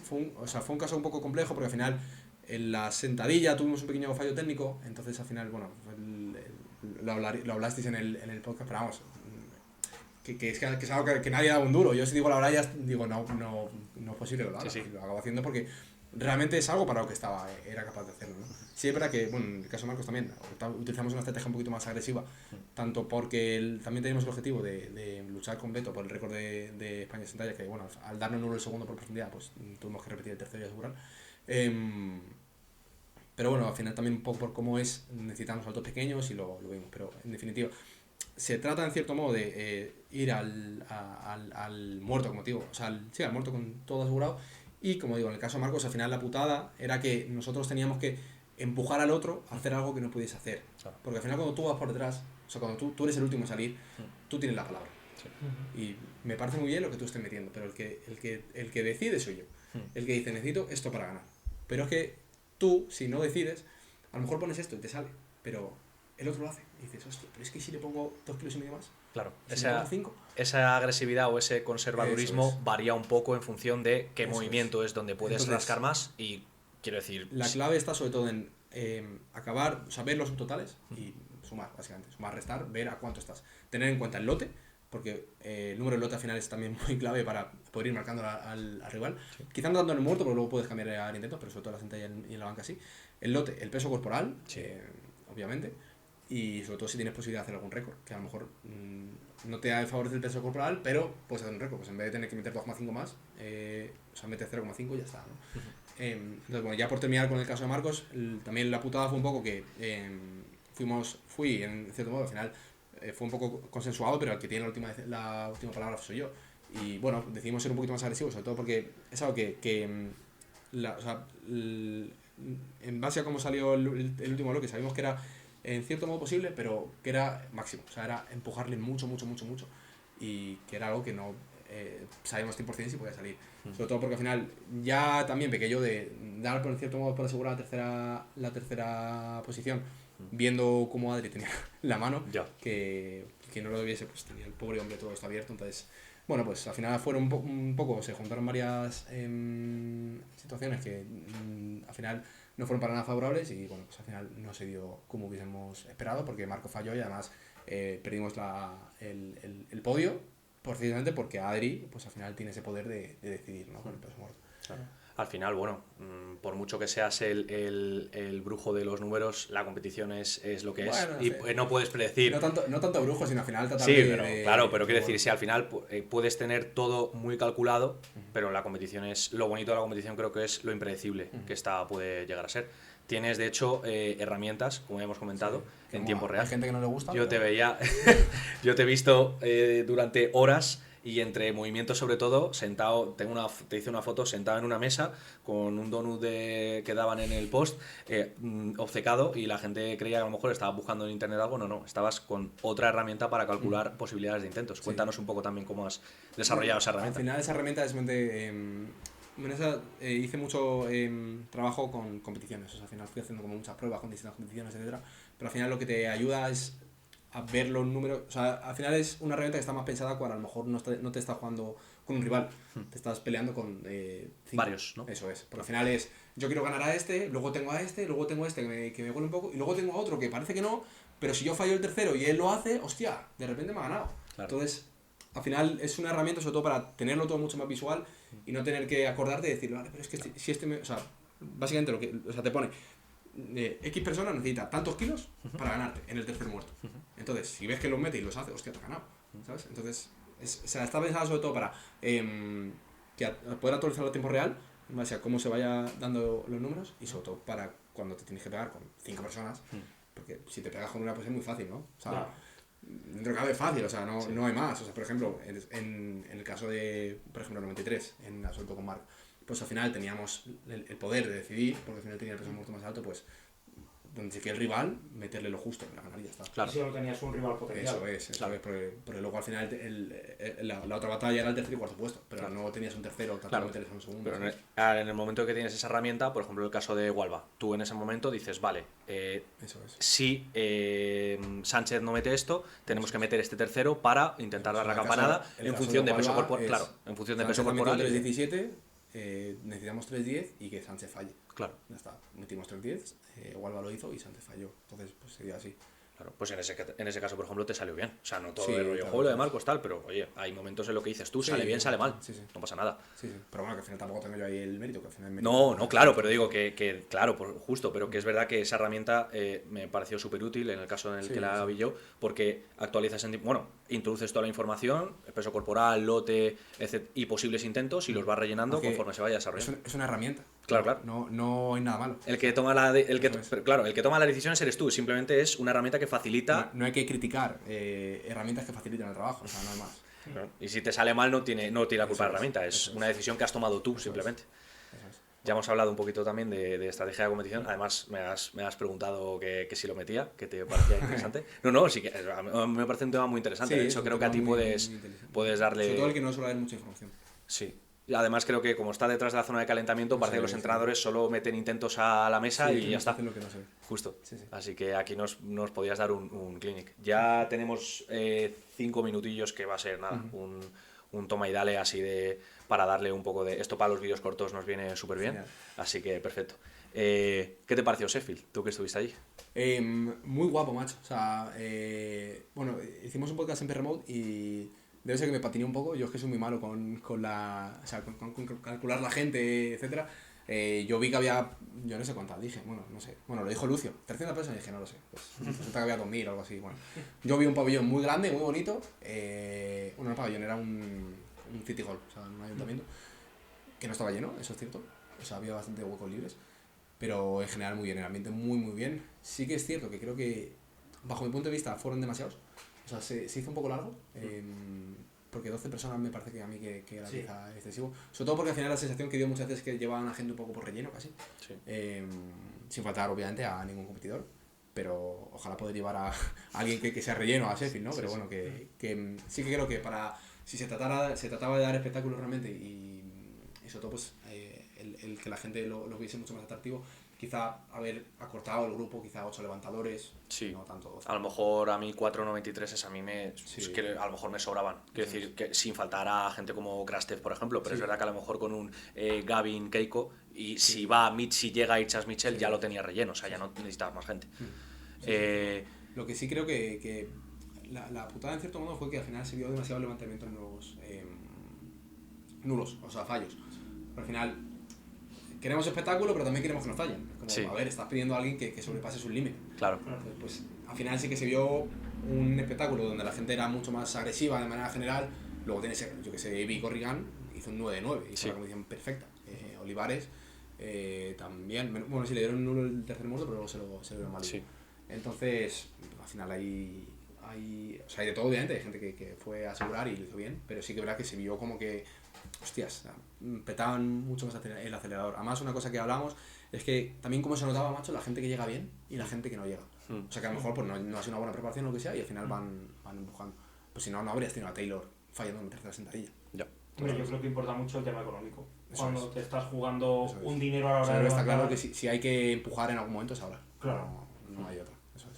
fue un caso un poco complejo porque al final en la sentadilla tuvimos un pequeño fallo técnico, entonces al final, bueno, lo hablasteis en el podcast, pero vamos, que es algo que nadie da un duro. Yo si digo la verdad ya digo, no es posible que lo haga, sí. Lo acabo haciendo porque realmente es algo para lo que era capaz de hacerlo, ¿no? Sí, es verdad que, bueno, en el caso de Marcos también utilizamos una estrategia un poquito más agresiva, tanto porque también teníamos el objetivo de luchar completo por el récord de España de sentadilla, que bueno, al darnos nulo el segundo por profundidad, pues tuvimos que repetir el tercero y asegurar. Pero bueno, al final también un poco por cómo necesitamos saltos pequeños y lo vimos, pero en definitiva se trata en cierto modo de ir al muerto, como digo, al muerto con todo asegurado. Y como digo, en el caso de Marcos, al final la putada era que nosotros teníamos que empujar al otro a hacer algo que no pudiese hacer. Porque al final cuando tú vas por detrás, o sea, cuando tú eres el último a salir, tú tienes la palabra. Sí. Y me parece muy bien lo que tú estés metiendo, pero el que decide soy yo. El que dice, necesito esto para ganar. Pero es que tú, si no decides, a lo mejor pones esto y te sale, pero el otro lo hace. Y dices, hostia, pero es que si le pongo 2,5 kilos más, Claro, si le pongo 5, esa agresividad o ese conservadurismo varía un poco en función de qué movimiento es donde puedes Entonces, rascar más y quiero decir... la clave está sobre todo en acabar, o sea, ver los subtotales y sumar, básicamente. Sumar, restar, ver a cuánto estás. Tener en cuenta el lote, porque el número de lote al final es también muy clave para poder ir marcando al rival. Sí. Quizá no tanto en el muerto, porque luego puedes cambiar al intento, pero sobre todo en la sentalla y en la banca sí. El lote, el peso corporal, sí. Obviamente. Y sobre todo si tienes posibilidad de hacer algún récord, que a lo mejor no te favorece el peso corporal, pero puedes hacer un récord. Pues en vez de tener que meter 2,5 más, o sea, metes 0,5 y ya está, ¿no? Entonces, bueno, ya por terminar con el caso de Marcos, también la putada fue un poco que fui en cierto modo, al final fue un poco consensuado, pero el que tiene la última palabra soy yo. Y bueno, decidimos ser un poquito más agresivos, sobre todo porque es algo o sea, en base a cómo salió el último bloque, sabíamos que era en cierto modo posible, pero que era máximo, o sea, era empujarle mucho, y que era algo que no sabíamos 100% si podía salir. Sobre todo porque al final ya también pequé yo de dar por cierto modo por asegurar la tercera posición, viendo cómo Adri tenía la mano, que no lo debiese, pues tenía el pobre hombre todo esto abierto. Entonces, bueno, pues al final fueron un poco, se juntaron varias situaciones que al final no fueron para nada favorables y bueno, pues al final no se dio como hubiésemos esperado, porque Marco falló y además perdimos el podio, precisamente porque Adri pues al final tiene ese poder de decidir, ¿no? Con el peso muerto. Claro. Al final, bueno, por mucho que seas el brujo de los números, la competición es lo que es, no y sé. No puedes predecir. No tanto brujo, sino al final tratar claro, pero quiero decir, si al final puedes tener todo muy calculado, pero la competición lo bonito de la competición creo que es lo impredecible que esta puede llegar a ser. Tienes, de hecho, herramientas, como ya hemos comentado, en tiempo real. Hay gente que no le gusta. Yo te he visto durante horas y entre movimientos sobre todo, sentado, te hice una foto sentado en una mesa con un donut que daban en el post, obcecado, y la gente creía que a lo mejor estaba buscando en internet algo. No, estabas con otra herramienta para calcular posibilidades de intentos. Cuéntanos un poco también cómo has desarrollado esa herramienta. Al final esa herramienta es hice mucho trabajo con competiciones, o sea, al final fui haciendo como muchas pruebas con distintas competiciones, etcétera, pero al final lo que te ayuda es a ver los números, o sea, al final es una herramienta que está más pensada cuando a lo mejor no te estás jugando con un rival, te estás peleando con varios, ¿no? Eso es, porque al final es, yo quiero ganar a este, luego tengo a este, luego tengo a este que me huele un poco, y luego tengo a otro que parece que no, pero si yo fallo el tercero y él lo hace, hostia, de repente me ha ganado. Claro. Entonces, al final es una herramienta sobre todo para tenerlo todo mucho más visual y no tener que acordarte y decir, vale, pero es que si o sea, básicamente te pone X persona necesita tantos kilos para ganarte en el tercer muerto. Entonces, si ves que los mete y los hace, hostia, te ha ganado, ¿sabes? Entonces, está pensada sobre todo para poder actualizarlo a tiempo real, en base a cómo se vaya dando los números, y sobre todo para cuando te tienes que pegar con 5 personas, porque si te pegas con una, pues es muy fácil, ¿no? O sea, dentro de cada vez fácil, o sea, no hay más. O sea, por ejemplo, en el caso de, por ejemplo, 93, en absoluto con Marc, pues al final teníamos el poder de decidir, porque al final tenía el peso muerto más alto, pues donde se quede el rival, meterle lo justo para ganar y ya está. Claro. Si no tenías un rival potencial. Eso es, porque luego al final la otra batalla era el tercer y cuarto puesto, pero no tenías un tercero, meterles un segundo. Pero en el momento que tienes esa herramienta, por ejemplo el caso de Hualba, tú en ese momento dices, vale, si Sánchez no mete esto, tenemos que meter este tercero para intentar dar la campanada en función de peso corporal. Claro, en función de peso corporal. 3.17, necesitamos 3.10 y que Sánchez falle. Claro. Ya está, metimos 3.10, Hualba lo hizo y Sánchez falló. Entonces, pues sería así. Claro, pues en ese caso, por ejemplo, te salió bien. O sea, no todo el rollo juego de Marcos tal, pero oye, hay momentos en lo que dices tú, sale bien, sale mal. No pasa nada. Sí. Pero bueno, que al final tampoco tengo yo ahí el mérito. Que al final no, claro, pero digo que claro, justo, pero que es verdad que esa herramienta me pareció súper útil en el caso en el que la vi yo, porque actualizas introduces toda la información, el peso corporal, lote, etc., y posibles intentos, y los vas rellenando conforme se vaya desarrollando. Es una herramienta. Claro. No hay nada malo. El que toma las decisiones eres tú, simplemente es una herramienta que facilita. No hay que criticar herramientas que facilitan el trabajo, o sea, nada más. Y si te sale mal no tiene la culpa de la herramienta, es una decisión que has tomado tú, simplemente. Ya hemos hablado un poquito también de estrategia de competición. Además, me has preguntado que si lo metía, que te parecía interesante. Sí que me parece un tema muy interesante. De hecho, creo que a ti puedes darle... Sobre todo el que no suele haber mucha información. Sí. Y además creo que como está detrás de la zona de calentamiento, parece que los entrenadores solo meten intentos a la mesa y ya está. Lo que no sé. Justo. Sí. Así que aquí nos podías dar un clinic. Ya tenemos 5 minutillos que va a ser nada, un toma y dale así para darle un poco de... Esto para los vídeos cortos nos viene súper bien, así que perfecto. ¿Qué te pareció Sheffield, tú que estuviste allí? Muy guapo, macho. O sea, bueno, hicimos un podcast en P-Remote y debe ser que me patiné un poco. Yo es que soy muy malo con calcular la gente, etcétera. Yo vi que había, yo no sé cuántas dije, no sé. Bueno, lo dijo Lucio, 300 personas y dije, no lo sé. Pues resulta que había 2000 o algo así. Bueno, yo vi un pabellón muy grande, muy bonito. Bueno, no pabellón, era un city hall, o sea, un ayuntamiento. Que no estaba lleno, eso es cierto. O sea, había bastante huecos libres. Pero en general muy bien, el ambiente muy bien. Sí que es cierto que creo que, bajo mi punto de vista, fueron demasiados. O sea, se hizo un poco largo. Porque 12 personas me parece que a mí que era quizá excesivo. Sobre todo porque al final la sensación que dio muchas veces es que llevaban a gente un poco por relleno casi. Sí. Sin faltar obviamente a ningún competidor. Pero ojalá poder llevar a alguien que sea relleno a Sheffield, ¿no? Pero bueno, que sí que creo que si se trataba de dar espectáculo realmente y sobre todo pues el que la gente lo viese mucho más atractivo, quizá haber acortado el grupo, quizá 8 levantadores, no tanto 12. A lo mejor a mí 4.93 a mí es que a lo mejor me sobraban. Quiero decir, que sin faltar a gente como Krastev, por ejemplo, pero es verdad que a lo mejor con un Gavin Keiko, y si va si llega Ichas Mitchell ya lo tenía relleno, o sea, ya no necesitabas más gente. Lo que sí creo que la putada en cierto modo fue que al final se vio demasiado levantamiento en nulos, o sea, fallos. Pero al final queremos espectáculo, pero también queremos que nos fallen. Como, a ver, estás pidiendo a alguien que sobrepase sus límites. Claro. Entonces, pues al final sí que se vio un espectáculo donde la gente era mucho más agresiva de manera general. Luego tienes, yo que sé, Evi Corrigan hizo un 9 de 9, hizo una competición perfecta. Olivares también, bueno, sí le dieron un nulo el tercer muerto, pero luego se lo dieron mal. Sí. Entonces, al final hay o sea, hay de todo, obviamente, hay gente que fue a asegurar y lo hizo bien, pero sí que es verdad que se vio como que, hostias, petaban mucho más el acelerador. Además, una cosa que hablamos es que también como se notaba, macho, la gente que llega bien y la gente que no llega. O sea, que a lo mejor pues, no ha sido una buena preparación o lo que sea y al final van empujando. Pues si no, no habrías tenido a Taylor fallando en tercera sentadilla. Ya. Bueno, yo creo que importa mucho el tema económico. Cuando te estás jugando un dinero a la hora de levantar... Está claro que si hay que empujar en algún momento es ahora. Claro. No hay otra. Eso es.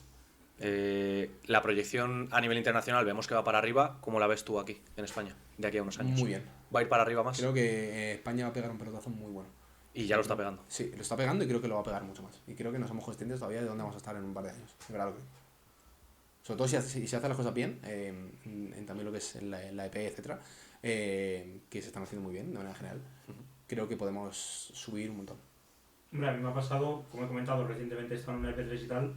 La proyección a nivel internacional vemos que va para arriba. ¿Cómo la ves tú aquí, en España, de aquí a unos años? Muy bien. ¿Va a ir para arriba más? Creo que España va a pegar un pelotazo muy bueno. Y ya lo está pegando. Sí, lo está pegando y creo que lo va a pegar mucho más. Y creo que no somos conscientes todavía de dónde vamos a estar en un par de años. De verdad lo creo. Sobre todo si se hacen las cosas bien, en también lo que es la EP, etcétera, que se están haciendo muy bien de manera general. Creo que podemos subir un montón. Hombre, a mí me ha pasado, como he comentado recientemente, he estado en una EP3 y tal.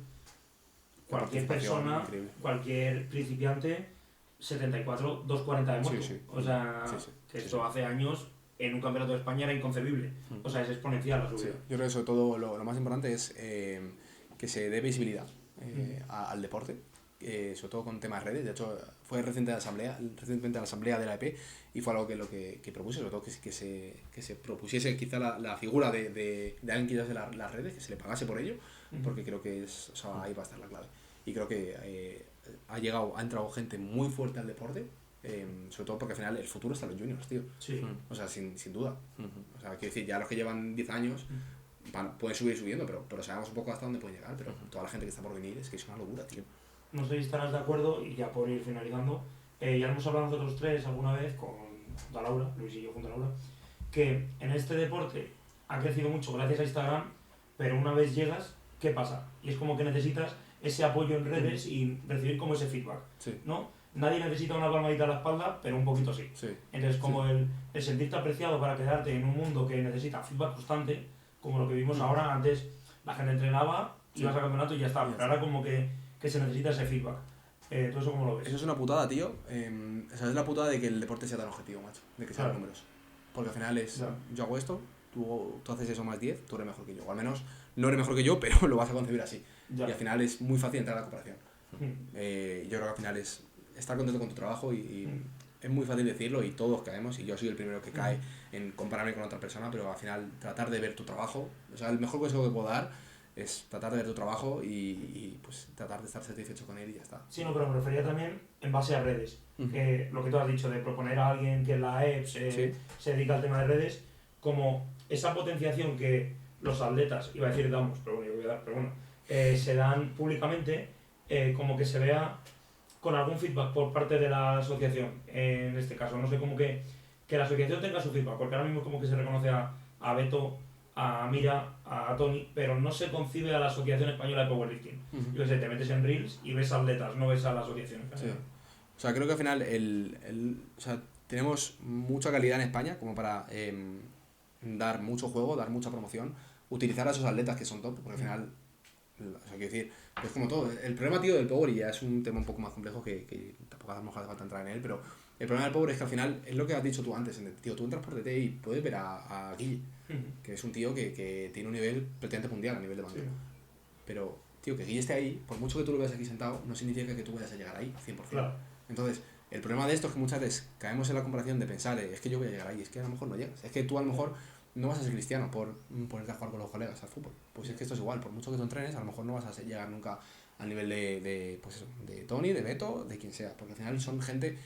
Cualquier persona, increíble. Cualquier principiante, 74, 240 de muerto. Sí. O sea, que esto hace años en un campeonato de España era inconcebible. O sea, es exponencial la subida. Sí. Yo creo que sobre todo lo más importante es que se dé visibilidad al deporte. Sobre todo con temas redes. De hecho, fue recientemente a la asamblea de la EP y fue algo que propuse, sobre todo que se propusiese quizá la figura de alguien que llevase las redes, que se le pagase por ello, porque creo que ahí va a estar la clave. Y creo que ha entrado gente muy fuerte al deporte, sobre todo porque al final el futuro está en los juniors, tío. Sí. O sea, sin duda. O sea, quiero decir, ya los que llevan 10 años pueden subir subiendo, pero sabemos un poco hasta dónde pueden llegar, pero toda la gente que está por venir es que es una locura, tío. No sé si estarás de acuerdo, y ya por ir finalizando, ya hemos hablado nosotros tres alguna vez con Laura, Luis y yo junto a Laura, que en este deporte ha crecido mucho gracias a Instagram, pero una vez llegas, ¿qué pasa? Y es como que necesitas ese apoyo en redes y recibir como ese feedback, ¿no? Nadie necesita una palmadita a la espalda, pero un poquito sí. Entonces, como el sentirte apreciado para quedarte en un mundo que necesita feedback constante, como lo que vimos ahora, antes la gente entrenaba, ibas al campeonato y ya está, pero ahora como que se necesita ese feedback. ¿Tú eso cómo lo ves? Eso es una putada, tío. Esa es la putada de que el deporte sea tan objetivo, macho. De que sean números. Porque al final es, yo hago esto, tú haces eso más 10, tú eres mejor que yo. O al menos no eres mejor que yo, pero lo vas a concebir así. Y al final es muy fácil entrar a la comparación. Yo creo que al final es estar contento con tu trabajo y es muy fácil decirlo y todos caemos, y yo soy el primero que cae en compararme con otra persona, pero al final tratar de ver tu trabajo, o sea, el mejor consejo que puedo dar es tratar de ver tu trabajo y pues tratar de estar satisfecho con él y ya está. Sí, no, pero me refería también en base a redes. Que lo que tú has dicho, de proponer a alguien que en la EP se dedica al tema de redes, como esa potenciación que los atletas, iba a decir damos, pero bueno, yo voy a dar, pero bueno, se dan públicamente, como que se vea con algún feedback por parte de la asociación, en este caso. No sé, como que la asociación tenga su feedback, porque ahora mismo como que se reconoce a Beto, a Mira, a Tony, pero no se concibe a la Asociación Española de Powerlifting. Yo sé, te metes en Reels y ves atletas, no ves a la asociación. Sí. O sea, creo que al final o sea, tenemos mucha calidad en España como para dar mucho juego, dar mucha promoción, utilizar a esos atletas que son top, porque al final, o sea, quiero decir, pues como todo, el problema, tío, del Power, y ya es un tema un poco más complejo que tampoco a lo mejor hace falta entrar en él, pero el problema del Power es que al final es lo que has dicho tú antes, tío, tú entras por DT y puedes ver a Guille, que es un tío que tiene un nivel prácticamente mundial a nivel de banquero. Pero, tío, que Guille esté ahí, por mucho que tú lo veas aquí sentado, no significa que tú vayas a llegar ahí, 100%. Claro. Entonces, el problema de esto es que muchas veces caemos en la comparación de pensar, es que yo voy a llegar ahí, es que a lo mejor no llegas. Es que tú a lo mejor no vas a ser cristiano por ponerte a jugar con los colegas al fútbol. Pues es que esto es igual, por mucho que tú entrenes, a lo mejor no vas a llegar nunca al nivel pues eso, de Tony, de Beto, de quien sea. Porque al final son gente,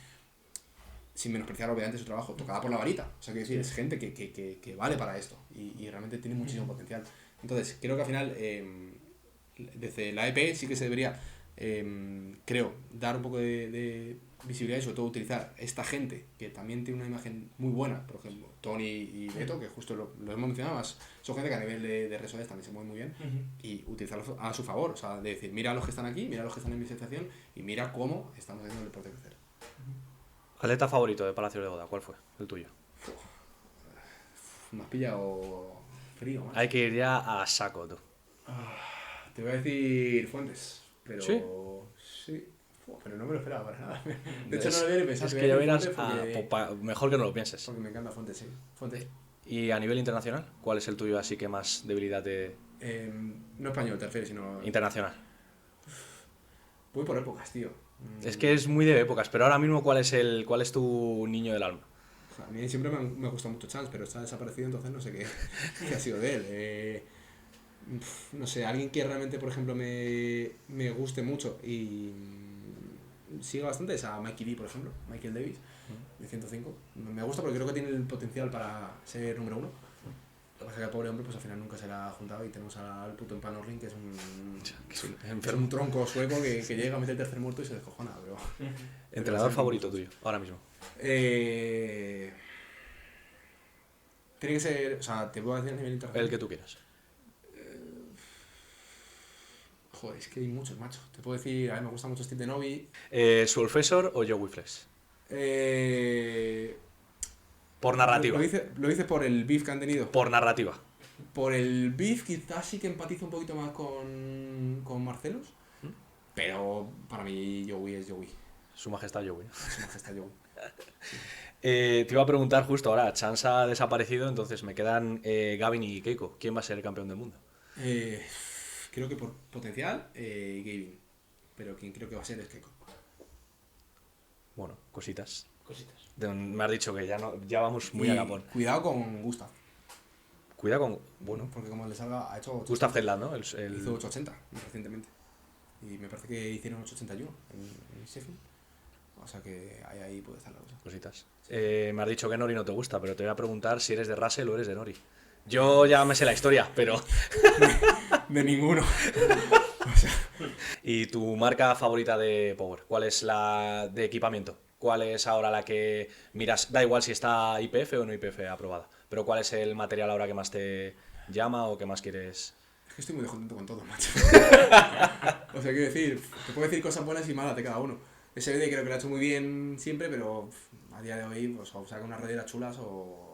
sin menospreciar obviamente su trabajo, tocada por la varita. O sea, que decir, es gente que vale para esto y realmente tiene muchísimo potencial. Entonces, creo que al final, desde la EP sí que se debería, creo, dar un poco de visibilidad y sobre todo utilizar esta gente que también tiene una imagen muy buena, por ejemplo, Tony y Beto, que justo lo hemos mencionado, más son gente que a nivel de redes sociales también se mueve muy bien, y utilizarlo a su favor, o sea, de decir, mira a los que están aquí, mira a los que están en mi asociación y mira cómo estamos haciendo el deporte crecer. ¿Atleta favorito de Palacio de Goda? ¿Cuál fue el tuyo? Me has pillado frío, macho. Hay que ir ya a saco, tú. Te voy a decir Fuentes, pero... ¿Sí? Sí. Pero no me lo esperaba para nada. De hecho, no lo había ni pensado. Es que ya verás, mejor que no lo pienses. Porque me encanta Fuentes, sí. Fuentes. ¿Y a nivel internacional? ¿Cuál es el tuyo así que más debilidad te...? No español, te refieres, sino... Internacional. Voy por épocas, tío. Es que es muy de épocas, pero ahora mismo ¿cuál es tu niño del alma? A mí siempre me ha gustado mucho Chance, pero está desaparecido, entonces no sé qué ha sido de él. No sé, alguien que realmente, por ejemplo, me guste mucho y siga bastante es a Mikey D, por ejemplo, Michael Davis, de 105. Me gusta porque creo que tiene el potencial para ser número uno. Lo que pasa es que el pobre hombre pues al final nunca se la ha juntado y tenemos al puto Empanorling, que es un tronco sueco que llega a meter el tercer muerto y se descojona. Pero, ¿Entrenador favorito tuyo, ahora mismo? Tiene que ser, o sea, te puedo decir a nivel internacional. El que tú quieras. Joder, es que hay muchos, macho. Te puedo decir, a mí me gusta mucho Steve Denovi. ¿Sulfesor o Joey Flex? Por narrativa. ¿Lo dices por el beef que han tenido? Por narrativa. Por el beef quizás sí que empatizo un poquito más con Marcelos. Pero para mí Joey es Joey. Su majestad Joey. Su majestad Joey. Te iba a preguntar justo ahora, Chance ha desaparecido, entonces me quedan Gavin y Keiko. ¿Quién va a ser el campeón del mundo? Creo que por potencial, Gavin. Pero quien creo que va a ser es Keiko. Bueno, cositas. Me has dicho que ya vamos muy a la por. Cuidado con Gustav. Cuidado con... Bueno. Porque como le salga, ha hecho... Gustav Hedland, ¿no? Hizo 880 recientemente. Y me parece que hicieron 881 en Sheffield. O sea que ahí puede estar la cosa. Cositas. Me has dicho que Nori no te gusta, pero te voy a preguntar si eres de Russell o eres de Nori. Yo ya me sé la historia, pero... de ninguno. ¿Y tu marca favorita de Power? ¿Cuál es la de equipamiento? ¿Cuál es ahora la que miras? Da igual si está IPF o no IPF aprobada, pero ¿cuál es el material ahora que más te llama o que más quieres? Es que estoy muy contento con todo, macho. O sea, quiero decir, te puedo decir cosas buenas y malas de cada uno. SBD creo que lo ha hecho muy bien siempre, pero a día de hoy pues, o saca unas rodilleras chulas o...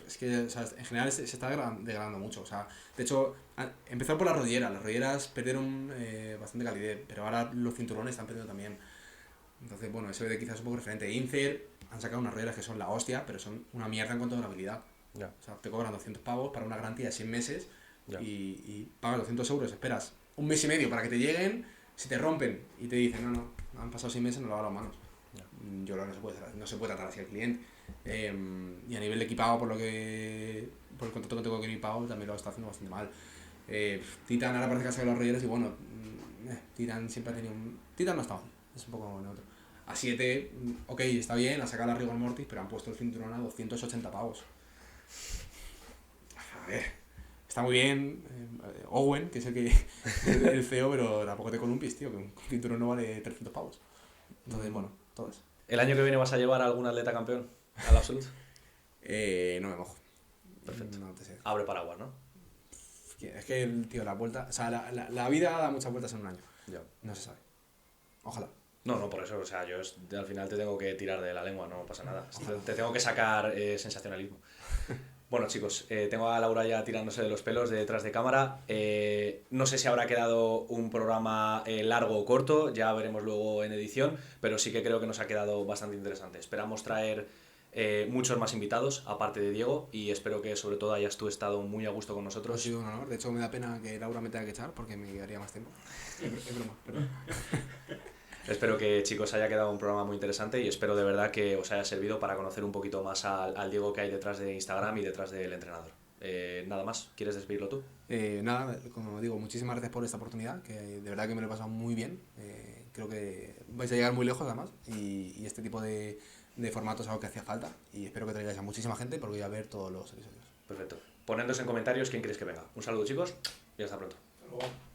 Es que, o sea, en general se está degradando mucho. O sea, de hecho, empezó por las rodilleras. Las rodilleras perdieron bastante calidad, pero ahora los cinturones están perdiendo también. Entonces, bueno, SBD quizás es un poco referente. Incer han sacado unas rodilleras que son la hostia, pero son una mierda en cuanto a durabilidad. Yeah. O sea, te cobran 200 pavos para una garantía de 6 meses y pagas 200 euros, esperas un mes y medio para que te lleguen, si te rompen y te dicen, no, han pasado 6 meses, no lavas las manos. Yeah. Yo creo que no se puede tratar así al cliente. Y a nivel de equipado, por el contrato que tengo con equipado, también lo está haciendo bastante mal. Titan ahora parece que ha sacado los Royales y bueno, Titan siempre ha tenido un... Titan no está mal, es un poco neutro. A 7, ok, está bien, ha sacado la Rigor Mortis, pero han puesto el cinturón a 280 pavos. A ver, está muy bien Owen, que es el CEO, pero tampoco te columpies, tío, que un cinturón no vale 300 pavos. Entonces, bueno, todo eso. ¿El año que viene vas a llevar a algún atleta campeón al absoluto? No me mojo. Perfecto. No te sé. Abre paraguas, ¿no? Es que, tío, la vuelta... O sea, la vida da muchas vueltas en un año. Ya. No se sabe. Ojalá. No, por eso, o sea, yo al final te tengo que tirar de la lengua, no pasa nada. Te tengo que sacar sensacionalismo. Bueno, chicos, tengo a Laura ya tirándose de los pelos de detrás de cámara. No sé si habrá quedado un programa largo o corto, ya veremos luego en edición, pero sí que creo que nos ha quedado bastante interesante. Esperamos traer muchos más invitados, aparte de Diego, y espero que sobre todo hayas tú estado muy a gusto con nosotros. Ha sido un honor, de hecho me da pena que Laura me tenga que echar porque me quedaría más tiempo. Es broma, perdón. Espero que, chicos, haya quedado un programa muy interesante y espero de verdad que os haya servido para conocer un poquito más al Diego que hay detrás de Instagram y detrás del entrenador. Nada más, ¿quieres despedirlo tú? Nada, como digo, muchísimas gracias por esta oportunidad, que de verdad que me lo he pasado muy bien. Creo que vais a llegar muy lejos además y este tipo de formatos es algo que hacía falta y espero que traigáis a muchísima gente porque voy a ver todos los episodios. Perfecto. Ponednos en comentarios quién queréis que venga. Un saludo, chicos, y hasta pronto. Hasta luego.